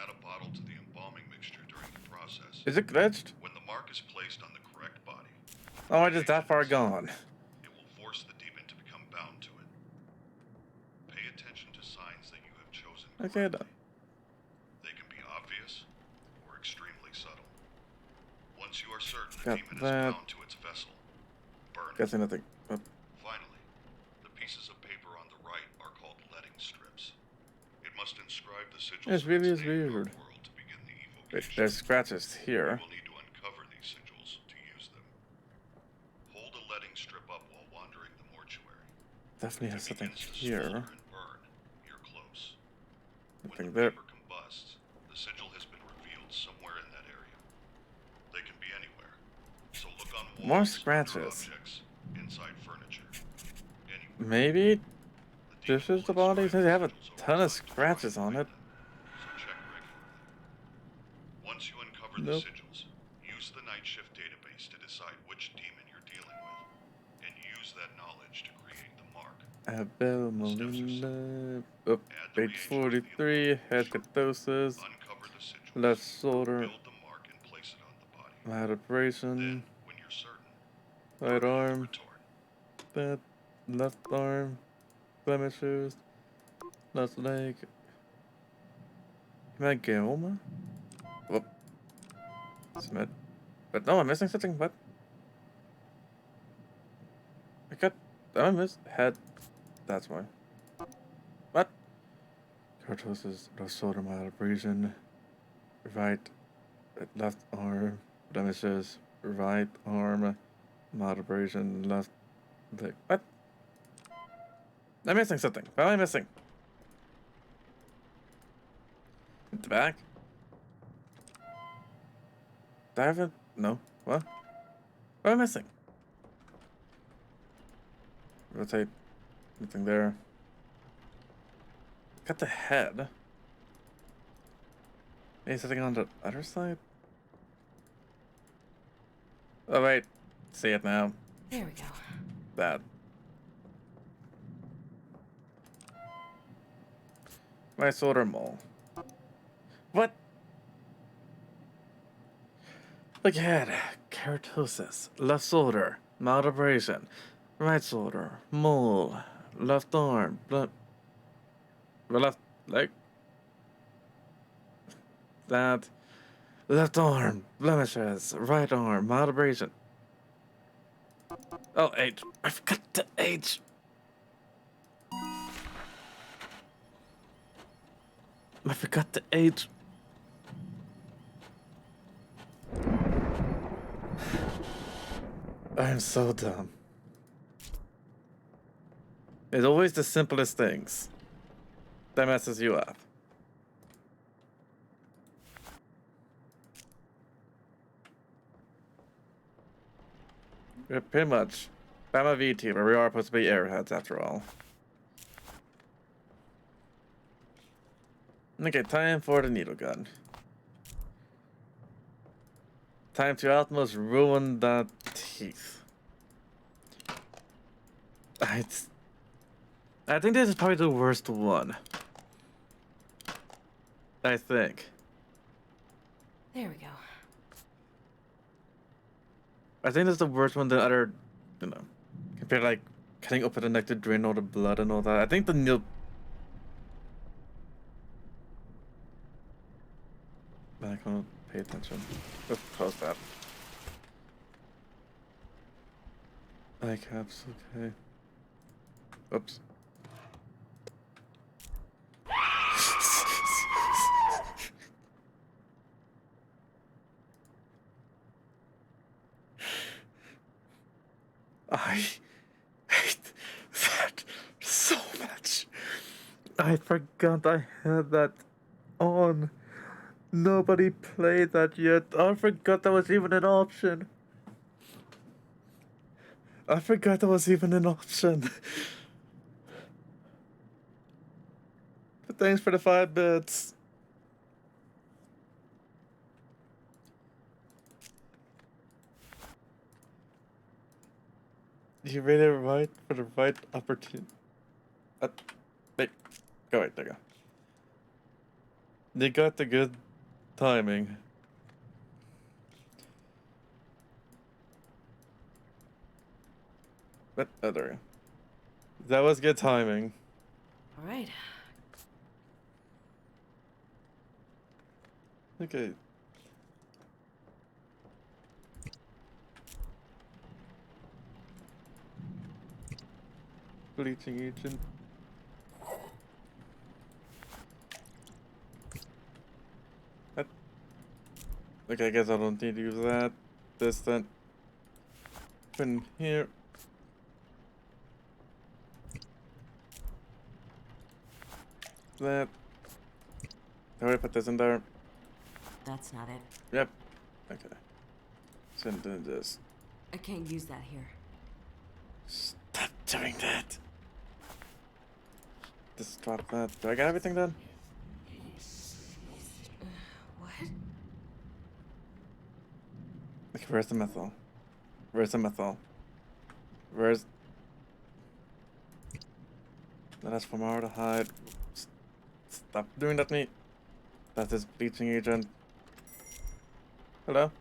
Add a bottle to the embalming mixture during the process. Is it glitched? When the mark is placed on the correct body, Oh, I just that far gone. it will force the demon to become bound to it. Pay attention to signs that you have chosen Okay, correctly. then. They can be obvious or extremely subtle. Once you are certain the Got demon that. is bound to its vessel, burn it. Guessing nothing. Oh, Finally, the pieces of paper on the right are called letting strips. It must inscribe the sigils It's of really its is name in weird. our world to begin the wait, evocation. there's scratches here. You will need to uncover these sigils to use them. Hold a letting strip up while wandering the mortuary. Definitely has If it something begins to here. smolder and burn, you're close. When Nothing the there. paper combusts, the sigil has been revealed somewhere in that area. They can be anywhere. So look on walls, More under scratches. objects, inside furniture, anywhere. Maybe The this demon is the will body? inscribe They have a sigils over ton of time to scratches find on it. them, so check regularly. Once you uncover the Nope. sigils, use the night shift database to decide which demon you're dealing with, and use that knowledge to create the mark. Abel Molina. Oh, page 43. Head cathosis. Uncover the sigils, Left shoulder. build the mark, and place it on the body. Malabration. Then, when you're certain, Right burn it in the arm. retort. That. Left arm. Blemishes. Left leg. Hematoma? Whoop. Smith. But no, I'm missing something. What? I got. Am I miss head? That's why. What? Cortosis, left shoulder, malabration. Right. Left arm. Blemishes. Right arm. Malabration. Left leg. What? I'm missing something. What am I missing? The back? Do I haven't? No. What? What am I missing? Rotate. Nothing there. Got the head. Maybe something on the other side? Oh, wait. See it now. There we go. That. My shoulder mole. What? Look ahead. Keratosis. Left shoulder. Mild abrasion. Right shoulder. Mole. Left arm. Left leg. That. Left arm. Blemishes. Right arm. Mild abrasion. Oh, H. I forgot the H. I forgot the H. I am so dumb. It's always the simplest things that messes you up. Yeah, pretty much. I'm a VTuber. We are supposed to be airheads after all. Okay, time for the needle gun. Time to almost ruin the teeth. I think this is probably the worst one. I think. There we go. I think that's the worst one. The other, you know, compared to, like cutting open the neck to drain all the blood and all that. I think the nail. I can't pay attention. Let's close that. Eye caps, okay. Oops. I hate that so much. I forgot I had that on. Nobody played that yet. I forgot that was even an option. I forgot that was even an option. But thanks for the 5 bits. You made it right for the right opportunity. Wait, go right, there you go. They got the good timing. But, oh, there we go. That was good timing. All right. Okay. Bleaching agent. That. Okay, I guess I don't need to use that. This then. Put in here. That. How do I put this in there? That's not it. Yep. Okay. Send this. I can't use that here. Stop doing that. Just drop that. Do I got everything done? What? Okay, where's the methyl? Where's the methyl? Where's... That's formaldehyde. Stop doing that to me. That's this bleaching agent. Hello?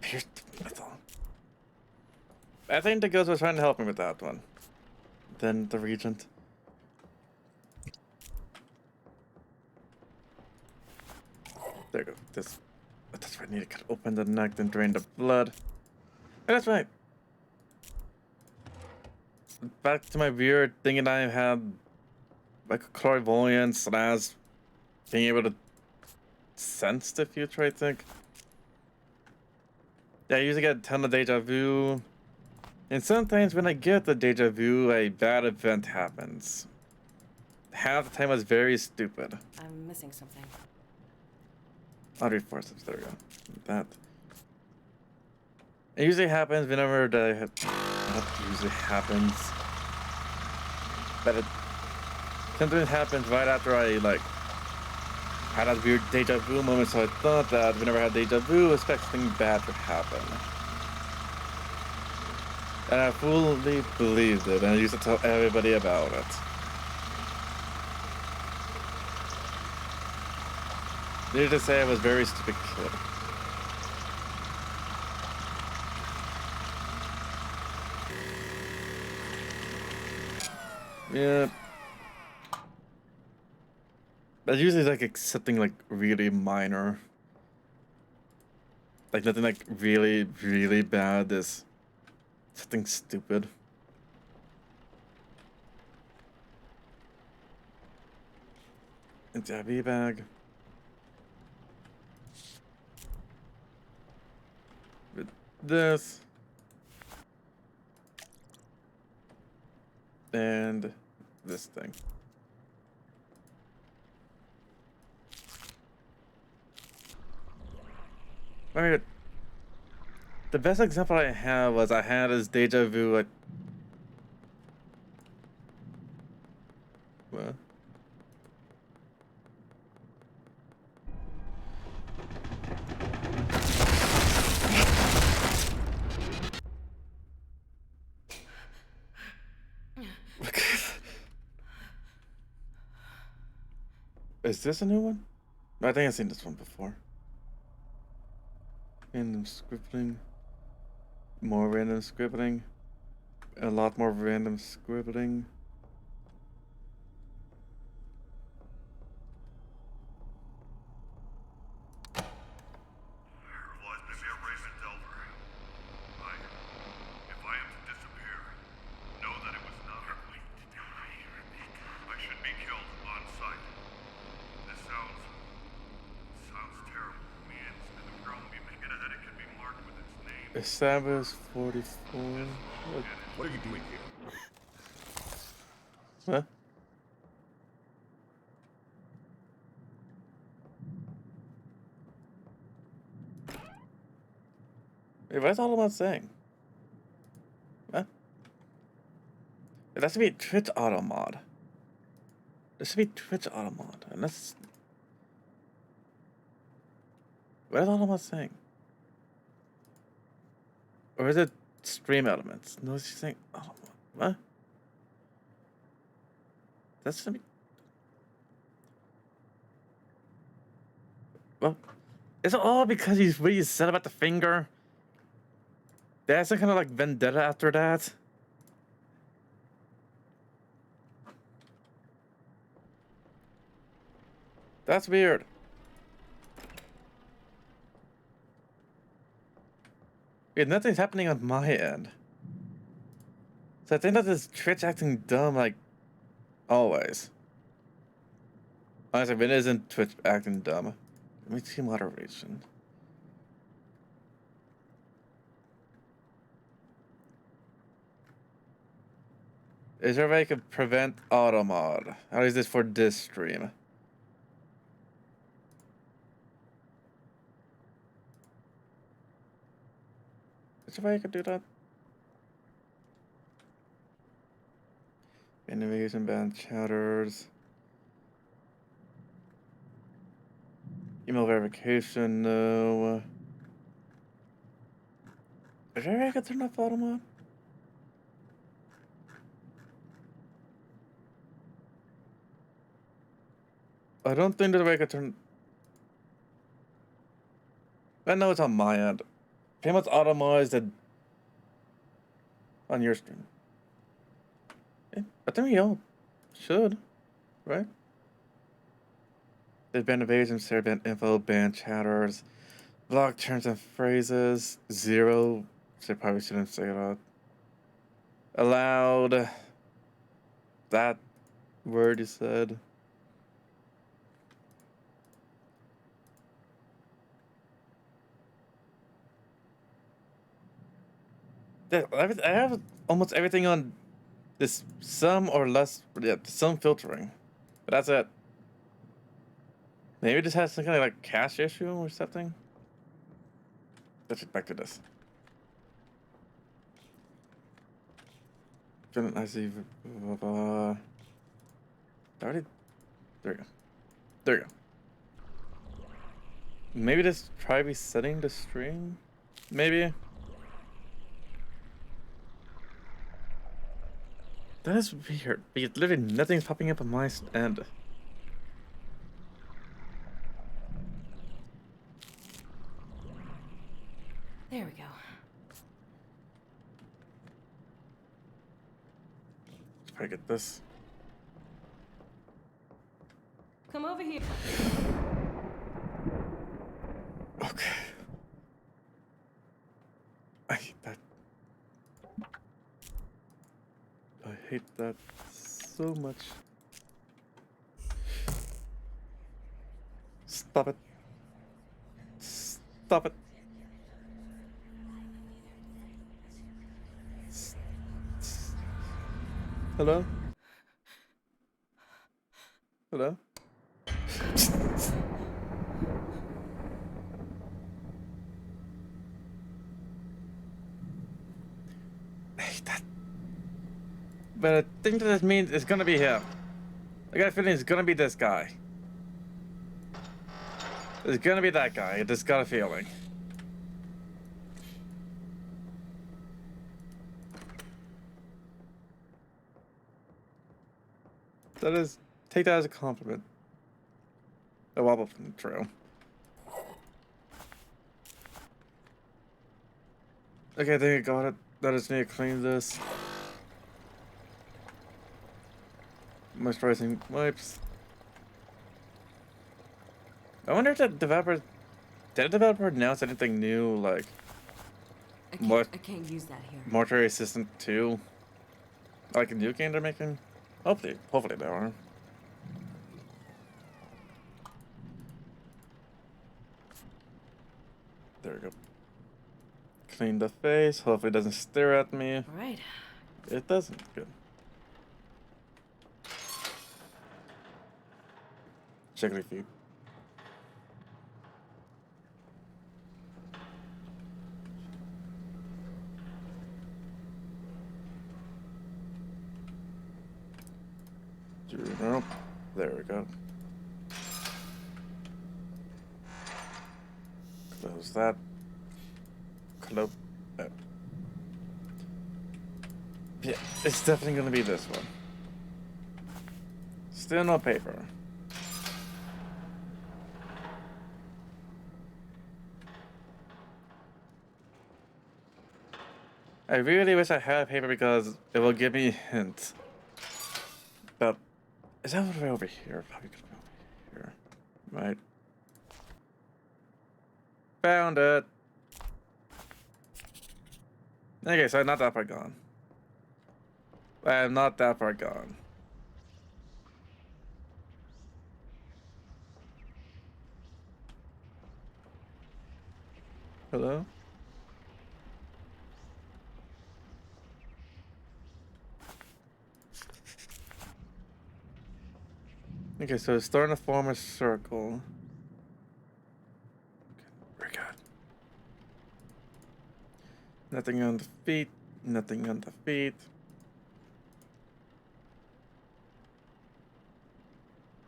Here's the methyl. I think the ghost was trying to help me with that one. Then the regent. There you go. This. That's right. I need to cut open the neck, then drain the blood. Oh, that's right. Back to my weird thing that I had, like clairvoyance as being able to sense the future. I think. Yeah, I usually get a ton of deja vu, and sometimes when I get the deja vu, a bad event happens. Half the time it's very stupid. I'm missing something. I'll reinforce it. There we go. That. It usually happens whenever the. Not usually happens. But it sometimes happens right after I like had that weird deja vu moment. So I thought that whenever I had deja vu, expecting bad to happen. And I fully believed it, and I used to tell everybody about it. Needless to say, I was a very stupid kid. Yeah. That's usually like something like really minor. Like nothing like really, really bad. Is something stupid. Into a bee bag. With this. And this thing. Alright. The best example I have was I had this deja vu at... What? Is this a new one? I think I've seen this one before. Random scribbling. More random scribbling. A lot more random scribbling. If I am to disappear, know that it was not her way to die, Rebecca. I should be killed on sight. This sounds terrible. Me and the girl will be making a edit can be marked with its name. Establish 44. What are you doing here? Huh? Wait, what's all about saying? Huh? That should be Twitch auto mod. There should be Twitch auto mod, and that's. What is all about saying? Or is it stream elements? No, she's saying auto mod. What? That's gonna be. Well, is it all because he's what you said about the finger? That's some kind of like vendetta after that. That's weird. Yeah, nothing's happening on my end. So I think that this Twitch acting dumb like always. Honestly, if it isn't Twitch acting dumb. Let me see moderation. Is there a way I could prevent auto mod? How is this for this stream? Is there a way I could do that? Innovation ban chatters. Email verification, no. Is there a way I could turn off auto mod? I don't think there's a way I could turn. I know it's on my end. Payments automized on your stream. Yeah, I think we all should, right? They ban evasions, share ban info, ban chatters, block terms and phrases, 0. They probably shouldn't say that. Allowed. That word you said. I have almost everything on this some or less, yeah, some filtering. But that's it. Maybe it just has some kind of like cache issue or something. Let's get back to this. I see. Already. There you go. There you go. Maybe just try resetting the stream? Maybe? That is weird, because literally nothing's popping up on my end. There we go. Let's probably get this. Come over here. Okay. I hate that. I hate that so much. Stop it. Stop it. Hello? Hello? I hate that. But I think that means it's gonna be him. I got a feeling it's gonna be this guy. It's gonna be that guy. I just got a feeling. That is, take that as a compliment. The wobble from the trail. Okay, I think I got it. I just need to clean this. Moisturizing wipes. I wonder if did the developer announce anything new, like I can't use that here. Mortuary Assistant 2? Like a new game they're making? Hopefully they are. There we go. Clean the face. Hopefully it doesn't stare at me. All right. It doesn't. Good. Check the feet. Nope. There we go. Close that. Close. Oh. Yeah, it's definitely gonna be this one. Still no paper. I really wish I had paper because it will give me hints. But is that way over here? Probably could be over here. Right. Found it. Okay, so I'm not that far gone. I'm not that far gone. Hello? Okay, so it's starting to form a circle. Okay, very good. Nothing on the feet. Nothing on the feet.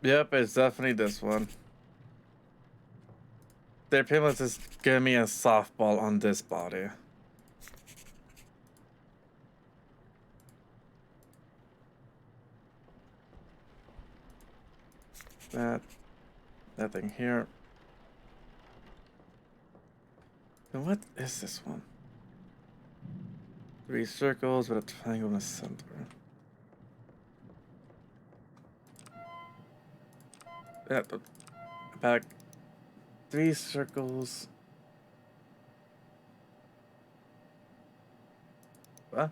Yep, it's definitely this one. Their payment is giving me a softball on this body. That. Nothing here. And what is this one? 3 circles with a triangle in the center. Yeah, back. 3 circles. What?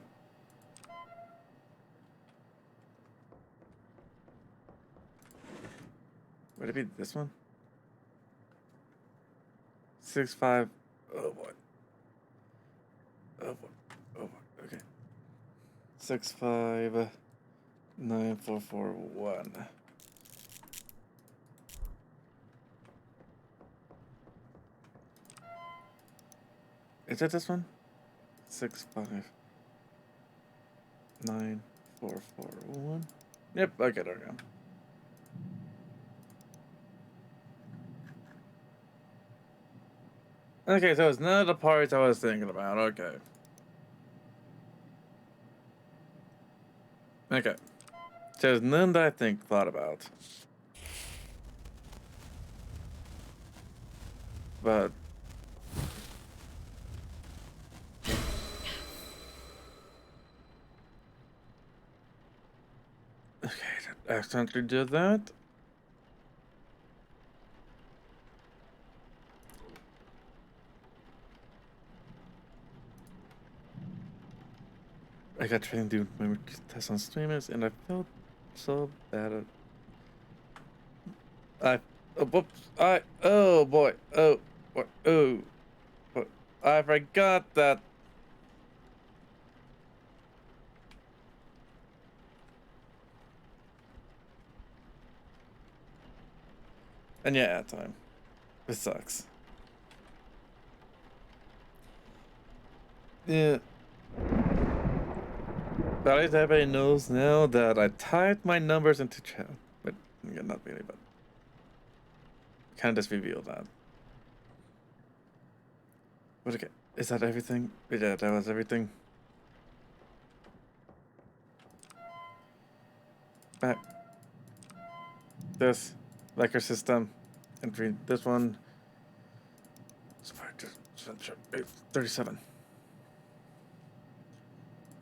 Would it be this one? 6, 5. Oh boy. Oh boy. Oh boy. Okay. 6, 5, 9, 4, 4, 1. Is it this one? 6, 5, 9, 4, 4, 1. Yep. Okay. There we go. Okay, so it's none of the parts I was thinking about. Okay. Okay. So it's none that I thought about. But okay, I accidentally did that. I got trained to do memory tests on streamers, and I felt so bad. Whoops! Oh boy! Oh, what? Oh, what? I forgot that. And yeah, at time. It sucks. Yeah. But at least everybody knows now that I typed my numbers into chat. But yeah, not really, but kind of just revealed that. But okay, is that everything? Yeah, that was everything. Back. This. Record system. Entry this one. 37.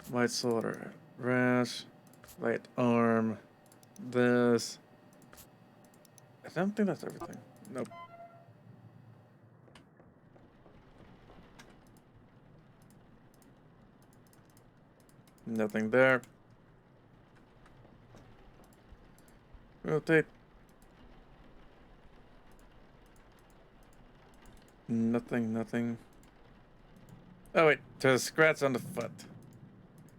White soldier. Rash. Right arm. This. I don't think that's everything. Nope. Nothing there. Rotate. Nothing. Oh wait, there's a scratch on the foot.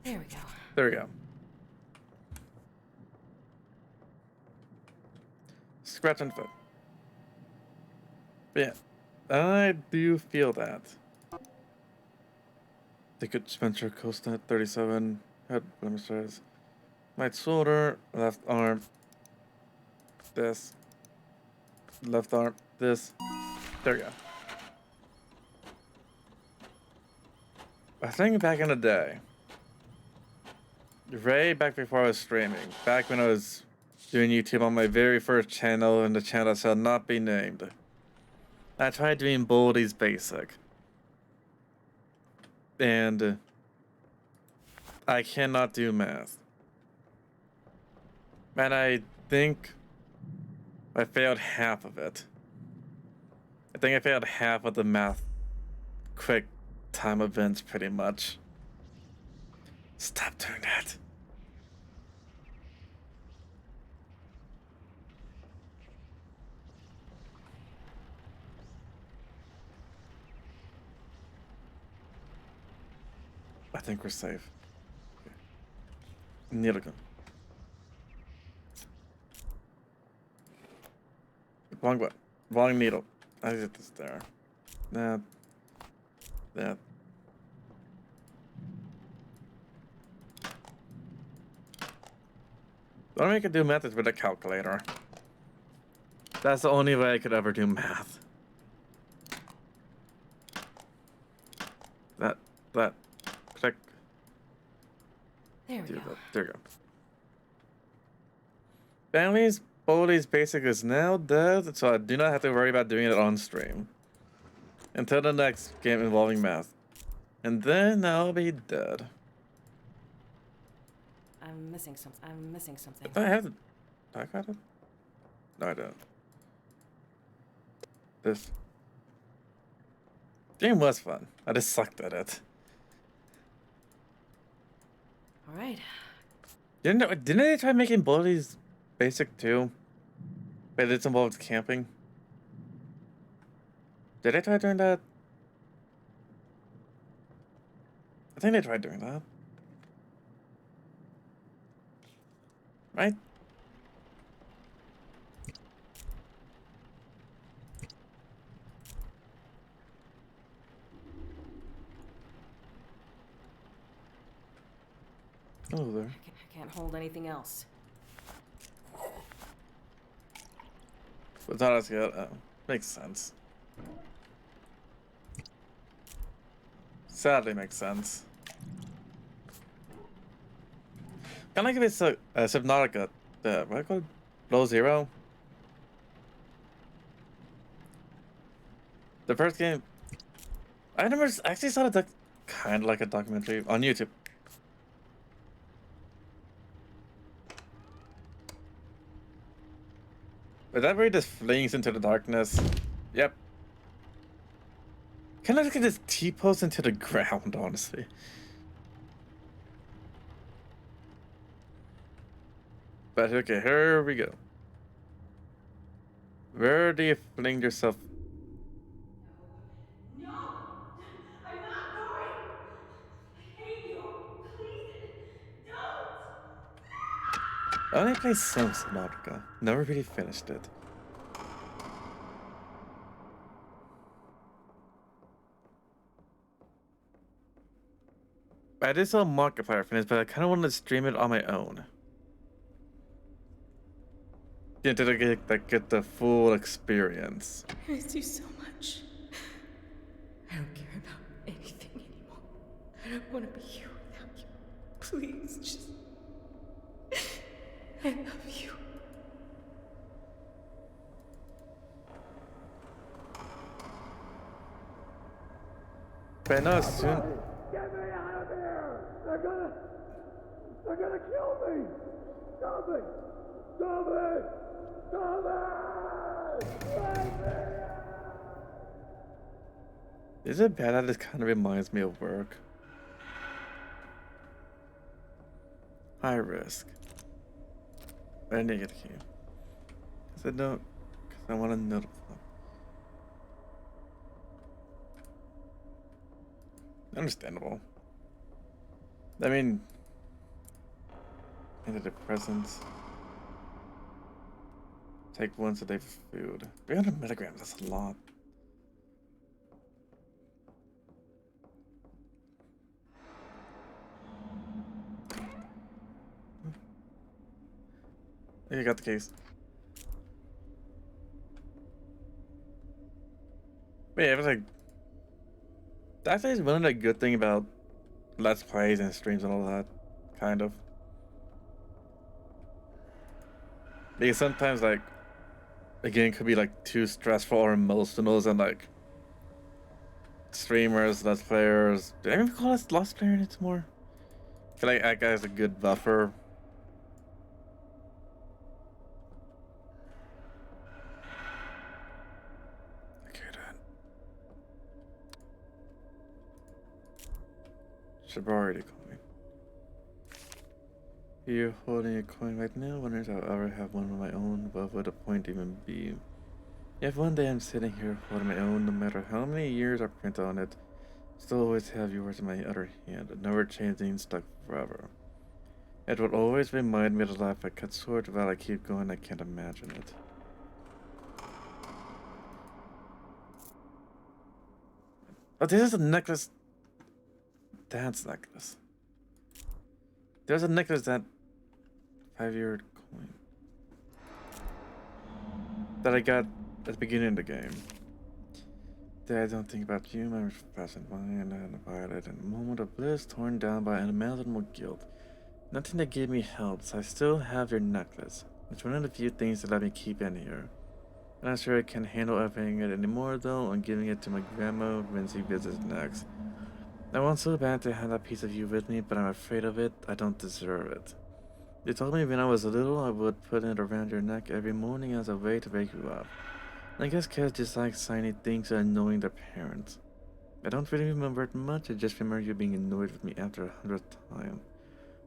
There we go. There we go. Scratch on the foot. But yeah, I do feel that. They could Spencer Costa at 37. Head blemishes. Right shoulder, left arm. This. Left arm. This. There we go. I think back in the day, back before I was streaming, back when I was doing YouTube on my very first channel, and the channel shall not be named, I tried doing Boldy's Basic. And I cannot do math. And I think I failed half of it. I think I failed half of the math quick time events pretty much. Stop doing that. I think we're safe. Okay. Needle gun. Wrong button. Wrong needle. I get this there. That. The only way I could do math is with a calculator. That's the only way I could ever do math. That. Click. There we go. There we go. Family's Boldy's Basic is now dead, so I do not have to worry about doing it on stream. Until the next game involving math. And then I'll be dead. I'm missing something. I have it. I got it? No, I don't. This game was fun. I just sucked at it. All right. Didn't they try making Boldy's Basic too? But it's involved camping. Did they try doing that? I think they tried doing that. Right? Oh, there. I can't hold anything else. But not as good. Oh, makes sense. Sadly makes sense. Kinda like if it's a Subnautica, what do I call it? Below Zero? The first game, I never actually saw it kind of like a documentary on YouTube. Is that where he just flings into the darkness? Yep. Kind of like this T-pose into the ground, honestly. But okay, here we go. Where do you fling yourself? No! I'm not going! I hate you! Please, don't! I only played some Subnautica. Never really finished it. I did saw Markiplier finish, but I kind of wanted to stream it on my own. Yeah, to get the full experience. I miss you so much. I don't care about anything anymore. I don't want to be here without you. Please, just... I love you. But I know as soon. Get me out of here! They're gonna kill me! Stop it! Stop it! Stop it! Let me Is it bad that this kind of reminds me of work? High risk. But I need to get a key. Because I don't. Because I want to know. Understandable. I mean, antidepressants. Take once a day for food. 300 milligrams, that's a lot. You got the case. But yeah, it was like. That's actually one of the good thing about Let's Plays and streams and all that. Kind of. Because sometimes, like, a game could be like too stressful or emotional, and like streamers, Let's Players. Do I even call us Let's Player anymore? I feel like that guy's a good buffer. Okay, then. Shibari coin. You're holding a coin right now. Wondering if I'll ever have one of my own. What would the point even be? If one day I'm sitting here holding my own, no matter how many years are printed on it, still always have yours in my other hand, never changing, stuck forever. It will always remind me of the life I cut short. While I keep going, I can't imagine it. Oh, this is a necklace. Dad's necklace. There's a necklace that 5-year coin that I got at the beginning of the game. Dad, I don't think about you, my present mind, and a violet, and a moment of bliss torn down by unimaginable guilt. Nothing that gave me helps. I still have your necklace. It's one of the few things that let me keep in here. I'm not sure I can handle opening it anymore, though. I'm giving it to my grandma when she visits next. I want so bad to have that piece of you with me, but I'm afraid of it. I don't deserve it. You told me when I was little I would put it around your neck every morning as a way to wake you up. I guess kids just like shiny things and annoying their parents. I don't really remember it much. I just remember you being annoyed with me after 100th time.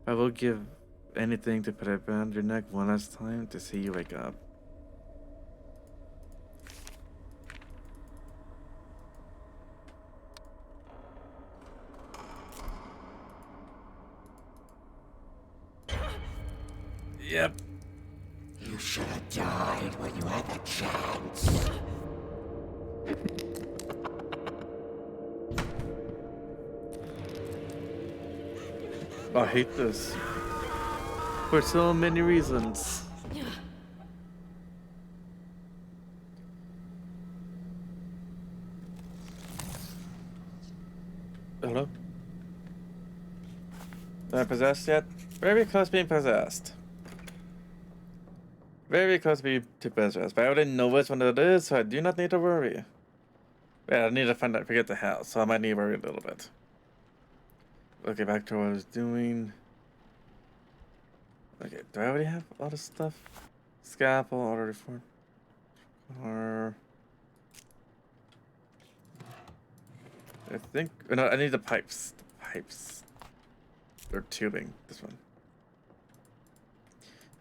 I will give anything to put it around your neck one last time to see you wake up. Yep. You should have died when you had the chance. I hate this. For so many reasons. Hello? Am I possessed yet? Very close to being possessed. Very close to possessed, but I already know which one it is, so I do not need to worry. Yeah, I need to forget the house, so I might need to worry a little bit. Okay, back to what I was doing. Okay, do I already have all this stuff? Scalpel, auto reform. Or I think no, I need the pipes. The pipes. Or tubing. This one.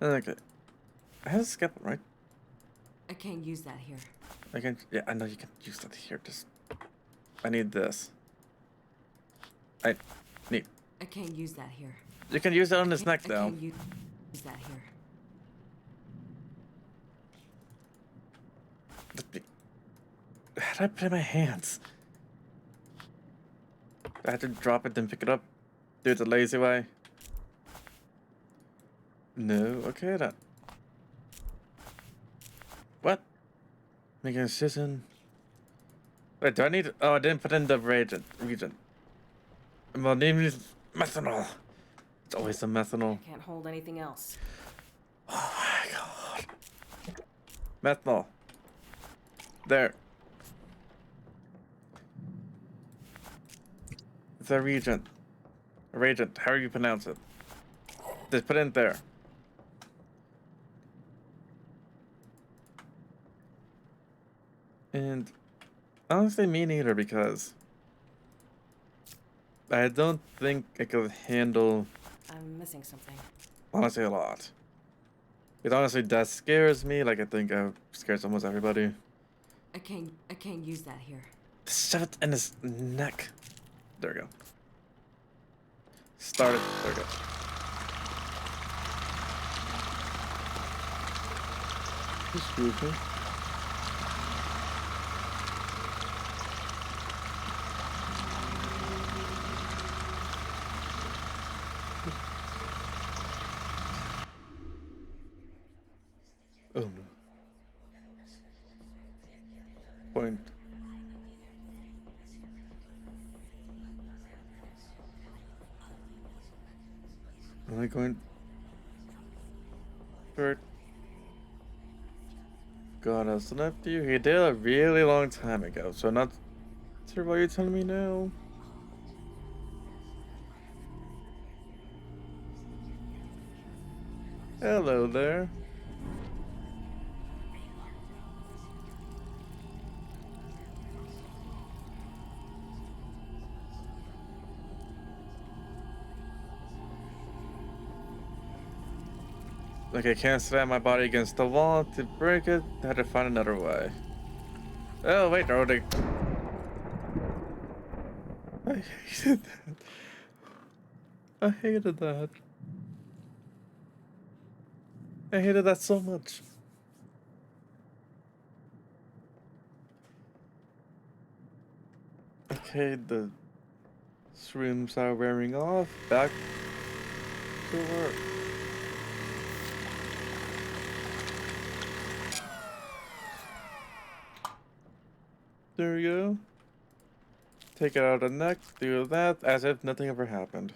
Okay. I have a scalpel, right? I can't use that here. I can. Yeah, I know you can use that here. Just. I need this. I need. I can't use that here. You can use it on his neck, though. I can't use that here. How did I put it in my hands? I had to drop it, then pick it up. Do it the lazy way. No, okay then. What? Make a decision. Wait, do I need? Oh, I didn't put in the region. Well, name is methanol. It's always the methanol. Can't hold anything else. Oh my god. Methanol. There. It's a regent. A regent, however you pronounce it. Just put it in there. And honestly, me neither, because I don't think I could handle, I'm missing something. honestly, a lot. It honestly that scares me, like I think scares almost everybody. I can't use that here. Shove it in his neck. There we go. Start it. There we go. Excuse me. Oh no. Point. Am I going? Bert. God, I was after you. He did a really long time ago, so I'm not sure why you're telling me now. Hello there. Like I can't slam my body against the wall to break it. I had to find another way. Oh wait, no, they... I hated that. I hated that. I hated that so much. Okay, the shrooms are wearing off. Back to work. There we go. Take it out of the neck, do that, as if nothing ever happened.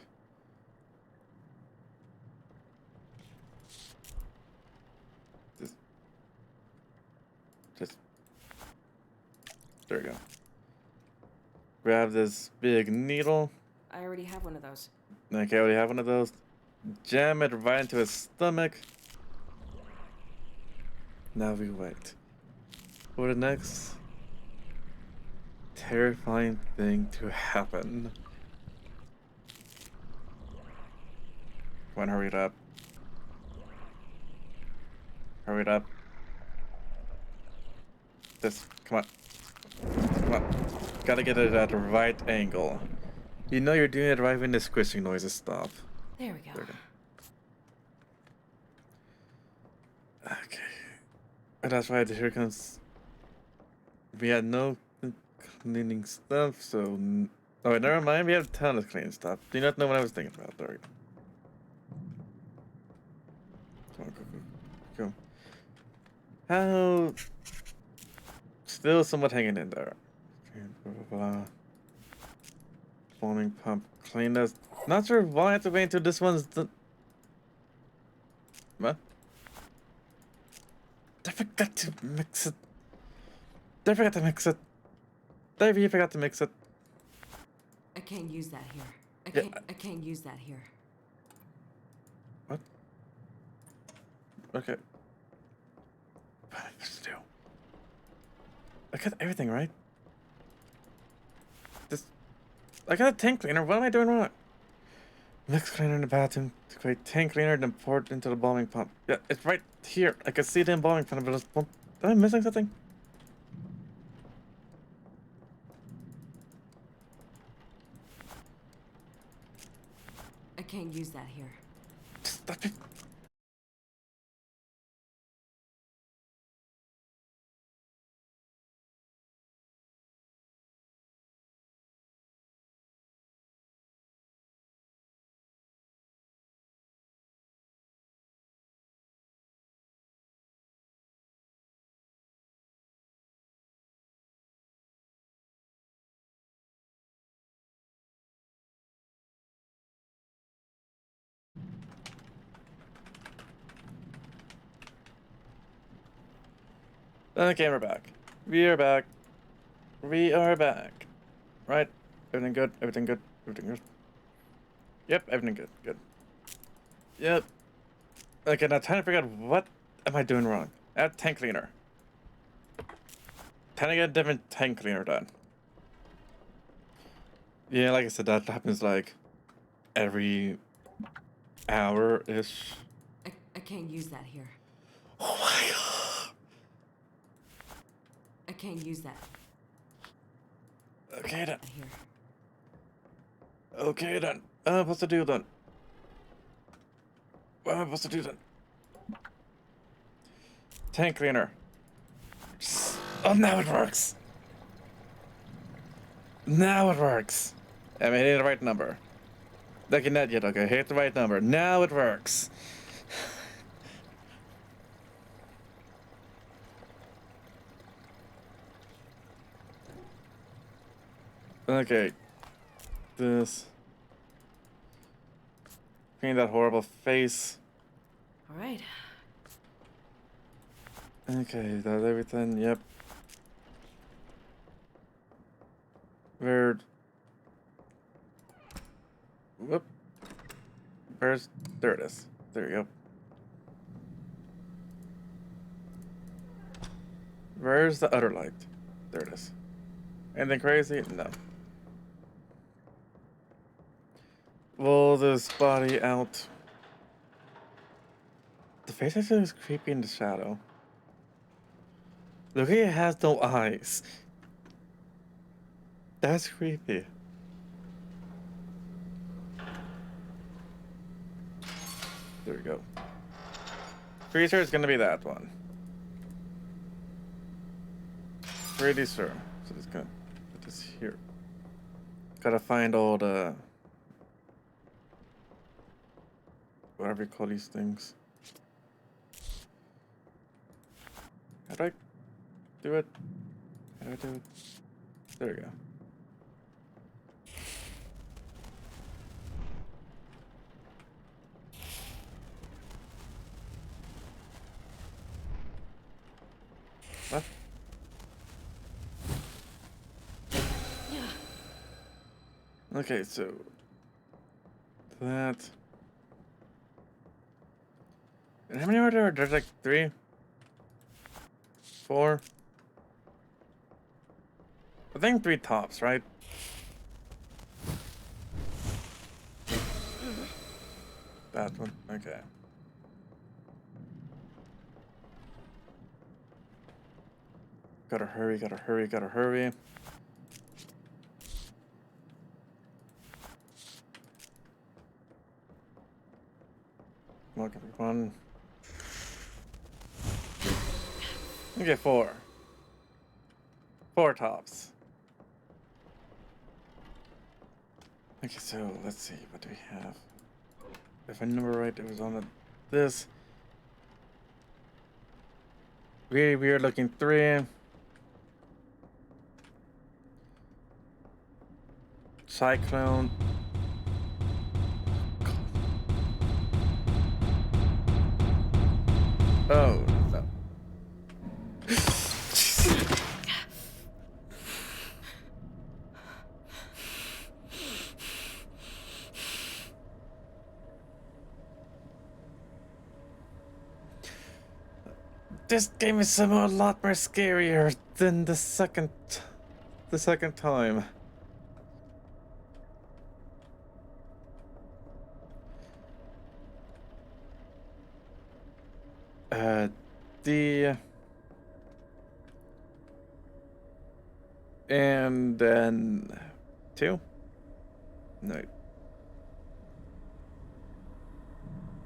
Just, there we go. Grab this big needle. I already have one of those. Okay, I already have one of those. Jam it right into his stomach. Now we wait for the next terrifying thing to happen. Come on, hurry it up. Hurry it up. This, come on. Come on. Gotta get it at the right angle. You know you're doing it right when the squishing noises stop. There we go. There we go. Okay. And that's right, here comes... We had no cleaning stuff, so... Oh, wait, never mind, we have a ton of cleaning stuff. Do you not know what I was thinking about? There we go. Come on, go, go, go. How... Still somewhat hanging in there. Blah, blah, blah. Foaming pump. Clean this. Not sure why I have to wait until this one's done. What? I forgot to mix it. I forgot to mix it. I forgot to mix it. I can't use that here. I can't use that here. What? Okay. What am I supposed to do? I got everything right. I got a tank cleaner. What am I doing wrong? Mix cleaner in the bathroom to create tank cleaner, then pour it into the bombing pump. Yeah, it's right here. I can see the embalming pump, but am I missing something? I can't use that here. Stop it. Okay, we're back. We are back. We are back. Right? Everything good? Everything good? Everything good? Yep, everything good. Good. Yep. Okay, now trying to figure out what am I doing wrong. Add tank cleaner. Trying to get a different tank cleaner done. Yeah, like I said, that happens like every hour-ish. I can't use that here. Oh my god. I can't use that Okay then. here. Okay then. What am I supposed to do then? What am I supposed to do then? Tank cleaner. Oh, now it works. Now it works. Am I hitting the right number? Okay, not yet. Okay, hit the right number. Now it works. Okay. This. Clean that horrible face. All right. Okay, that's everything. Yep. Where? Whoop. Where's? There it is. There you go. Where's the other light? There it is. Anything crazy? No. Roll this body out. The face actually looks creepy in the shadow. Look, it has no eyes. That's creepy. There we go. Pretty sure it's gonna be that one. Pretty sure. So just gonna put this here. Gotta find all the whatever you call these things. How do I do it? How do I do it? There we go. What? Okay, so that. And how many are there? There's like 3, 4. I think 3 tops, right? That one. Okay. Gotta hurry, gotta hurry, gotta hurry. Come on, come on. Okay, 4. 4 tops. Okay, so let's see. What do we have? If I remember right, it was on this. Really weird looking 3. Cyclone. Oh, no. This game is somehow a lot more scarier than the second time. D. And then 2? No.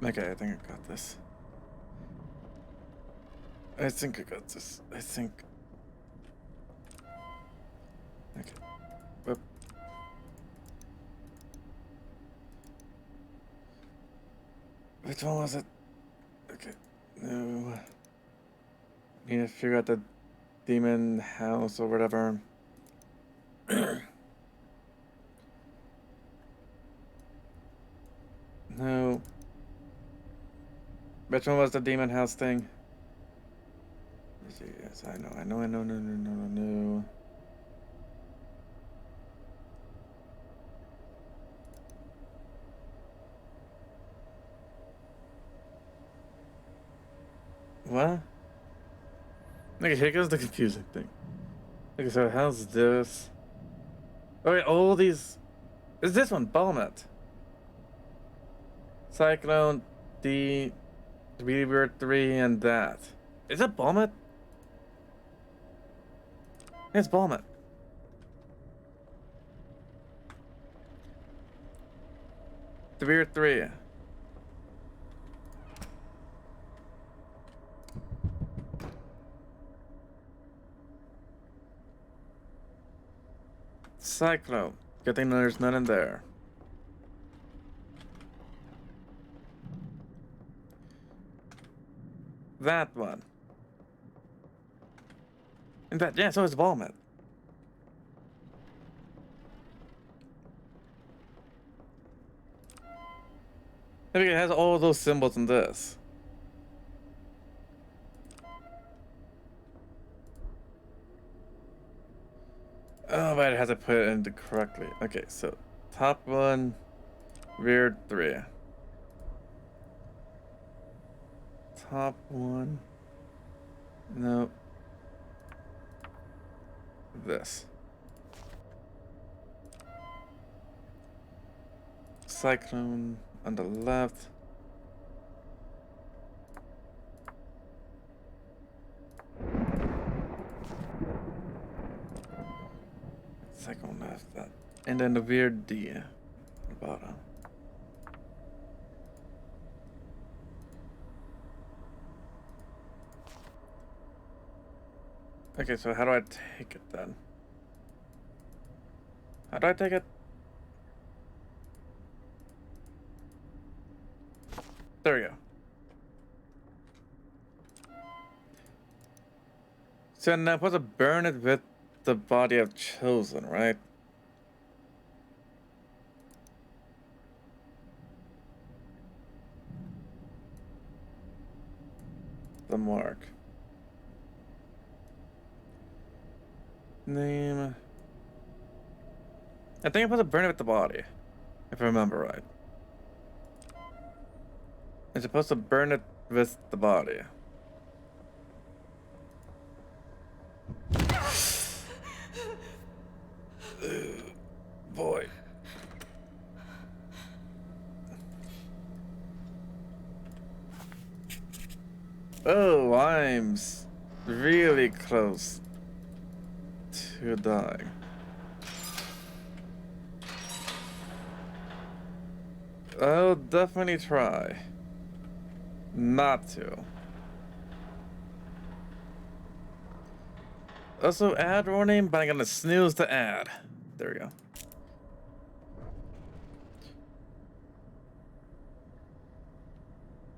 Okay, I think I got this. I think I got this. I think. Okay. Whoop. Which one was it? Okay. No. Need to figure out the demon house or whatever. No. Which one was the demon house thing? Yes, I know, no. What? Okay, here goes the confusing thing. Okay, so how's this? Okay, all these... Is this one? Balmet. Cyclone, D... Weaver 3, and that. Is that Balmet? It's Balmet. The Weird 3. Cyclone. Good thing there's none in there. That one. In fact, yeah, so is Balmet. I think it has all those symbols in this. Oh, but it has to put it into correctly. Okay, so top one, weird 3. Top one. No. This. Cyclone on the left. Cyclone left that. And then the weird D at the bottom. Okay, so how do I take it then? How do I take it? There we go. So now I'm supposed to burn it with the body I've chosen, right? The mark. Name. I think I'm supposed to burn it with the body, if I remember right. I'm supposed to burn it with the body. Boy. Oh, I'm really close to dying. I'll definitely try not to. Also, ad warning, but I'm gonna snooze the ad. There we go.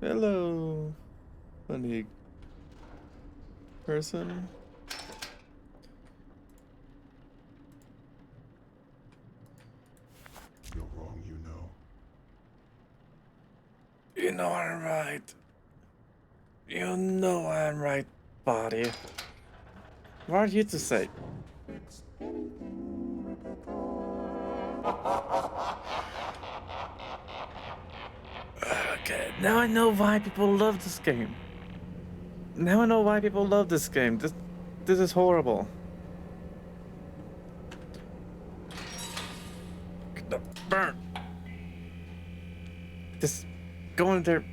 Hello, funny person. You're wrong, you know. You know I'm right. You know I'm right, body. What are you to say? Okay, now I know why people love this game. Now I know why people love this game. This is horrible. Burn. Just go in there.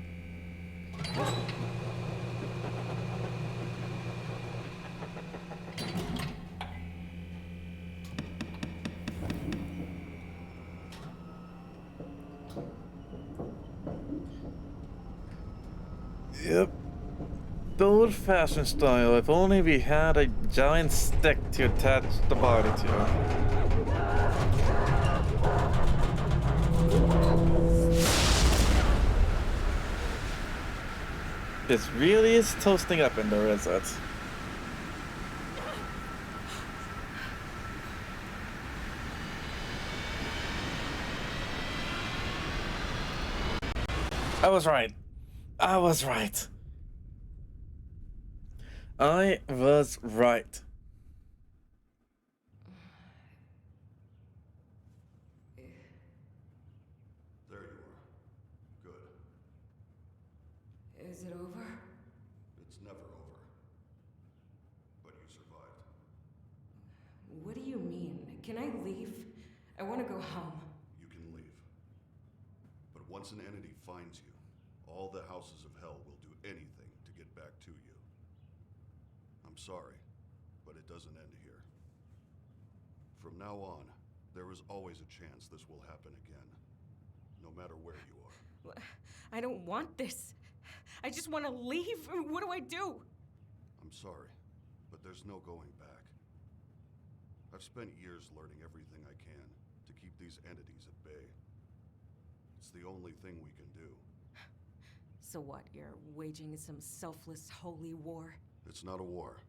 Yep. The old-fashioned style, if only we had a giant stick to attach the body to. This really is toasting up in there, is it? I was right. I was right. I was right. There you are. Good. Is it over? It's It's never over. But you survived. What do you mean? Can I leave? I want to go home. You can leave. But once an entity finds you, all the houses of hell will do anything to get back to you. I'm sorry, but it doesn't end here. From now on, there is always a chance this will happen again, no matter where you are. I don't want this. I just want to leave. What do I do? I'm sorry, but there's no going back. I've spent years learning everything I can to keep these entities at bay. It's the only thing we can do. So what, you're waging some selfless holy war? It's not a war.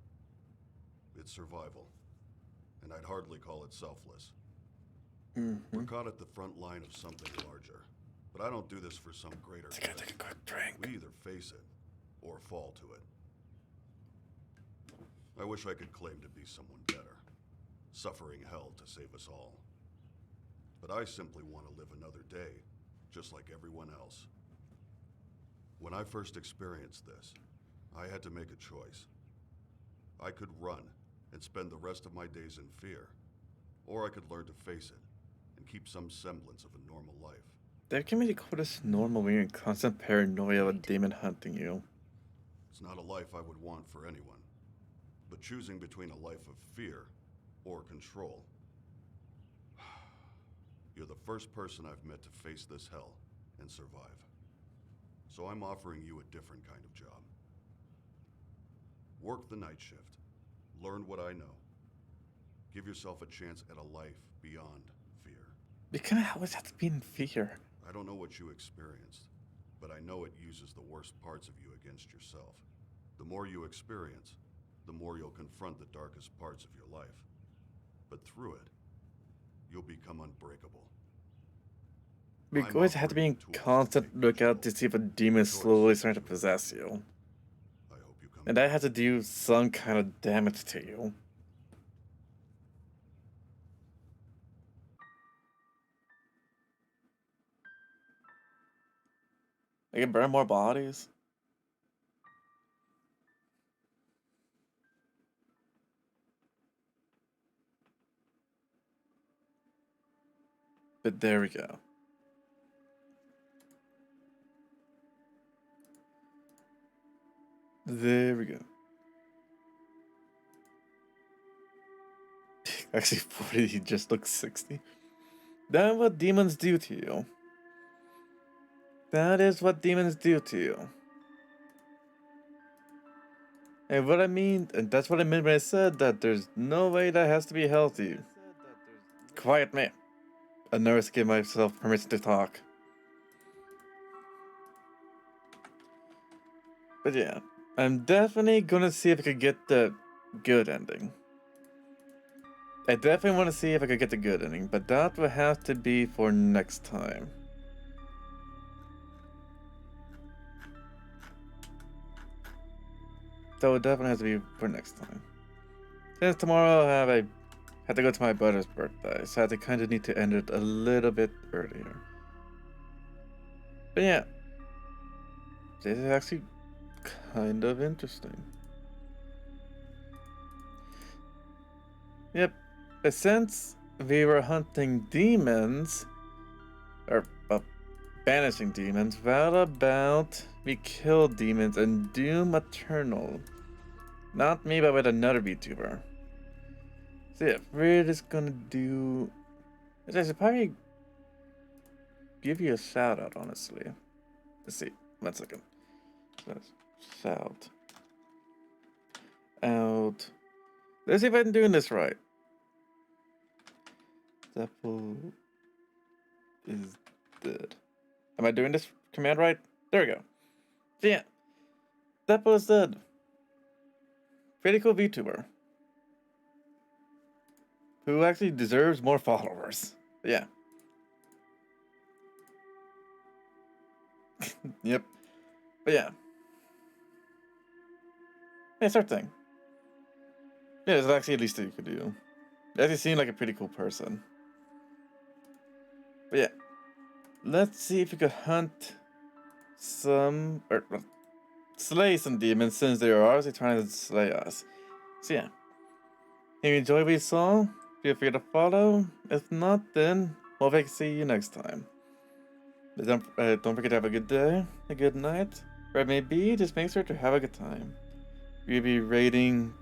It's survival. And I'd hardly call it selfless. We're caught at the front line of something larger. But I don't do this for some greater good. Take a quick drink. We either face it, or fall to it. I wish I could claim to be someone better, suffering hell to save us all. But I simply want to live another day, just like everyone else. When I first experienced this, I had to make a choice. I could run and spend the rest of my days in fear, or I could learn to face it and keep some semblance of a normal life. That can really call this normal when you're in constant paranoia of a demon hunting you. It's not a life I would want for anyone, but choosing between a life of fear or control. You're the first person I've met to face this hell and survive. So I'm offering you a different kind of job. Work the night shift. Learn what I know. Give yourself a chance at a life beyond fear. You kind of always have to be in fear. I don't know what you experienced, but I know it uses the worst parts of you against yourself. The more you experience, the more you'll confront the darkest parts of your life. But through it, you'll become unbreakable. You always have to be in constant lookout to see if a demon is slowly starting to possess you. I hope you come. And that has to do some kind of damage to you. They can burn more bodies. But there we go. There we go. Actually, 40, he just looks 60. That's what demons do to you. That is what demons do to you. And what I mean, and that's what I meant when I said that there's no way that has to be healthy. Quiet me. A nurse gave myself permission to talk. But yeah, I'm definitely gonna see if I could get the good ending. I definitely want to see if I could get the good ending, but that will have to be for next time. That would definitely have to be for next time. Since tomorrow I have to go to my brother's birthday, so I had to kind of need to end it a little bit earlier. But yeah, this is actually kind of interesting. Yep, but since we were hunting demons, or banishing demons, what about we kill demons and Doom Eternal? Not me, but with another VTuber. So yeah, we're just gonna do... I should probably give you a shout out, honestly. Let's see, 1 second. Shout out. Let's see if I'm doing this right. Apple is dead. Am I doing this command right? There we go. So yeah, Apple is dead. Pretty cool VTuber. Who actually deserves more followers. But yeah. Yep. But yeah. Yeah, sort of thing. Yeah, it's actually at least that you could do. It actually seemed like a pretty cool person. But yeah. Let's see if we could hunt some... Or, slay some demons since they are obviously trying to slay us. So yeah. If you enjoyed what you saw, feel free to follow. If not, then we'll see you next time. But don't forget to have a good day, a good night, or it may be, just make sure to have a good time. We'll be rating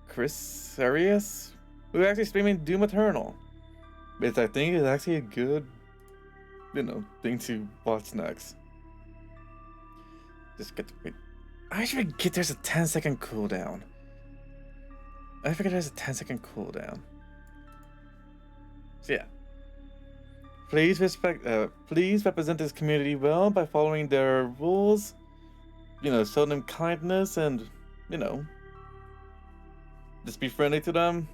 Chris Arias, who's actually streaming Doom Eternal. Which I think is actually a good, thing to watch next. Just get to wait. I actually forget there's a 10-second cooldown. I forget there's a 10-second cooldown. So yeah. Please represent this community well by following their rules. Show them kindness and, just be friendly to them.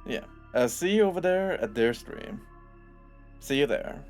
Yeah. See you over there at their stream. See you there.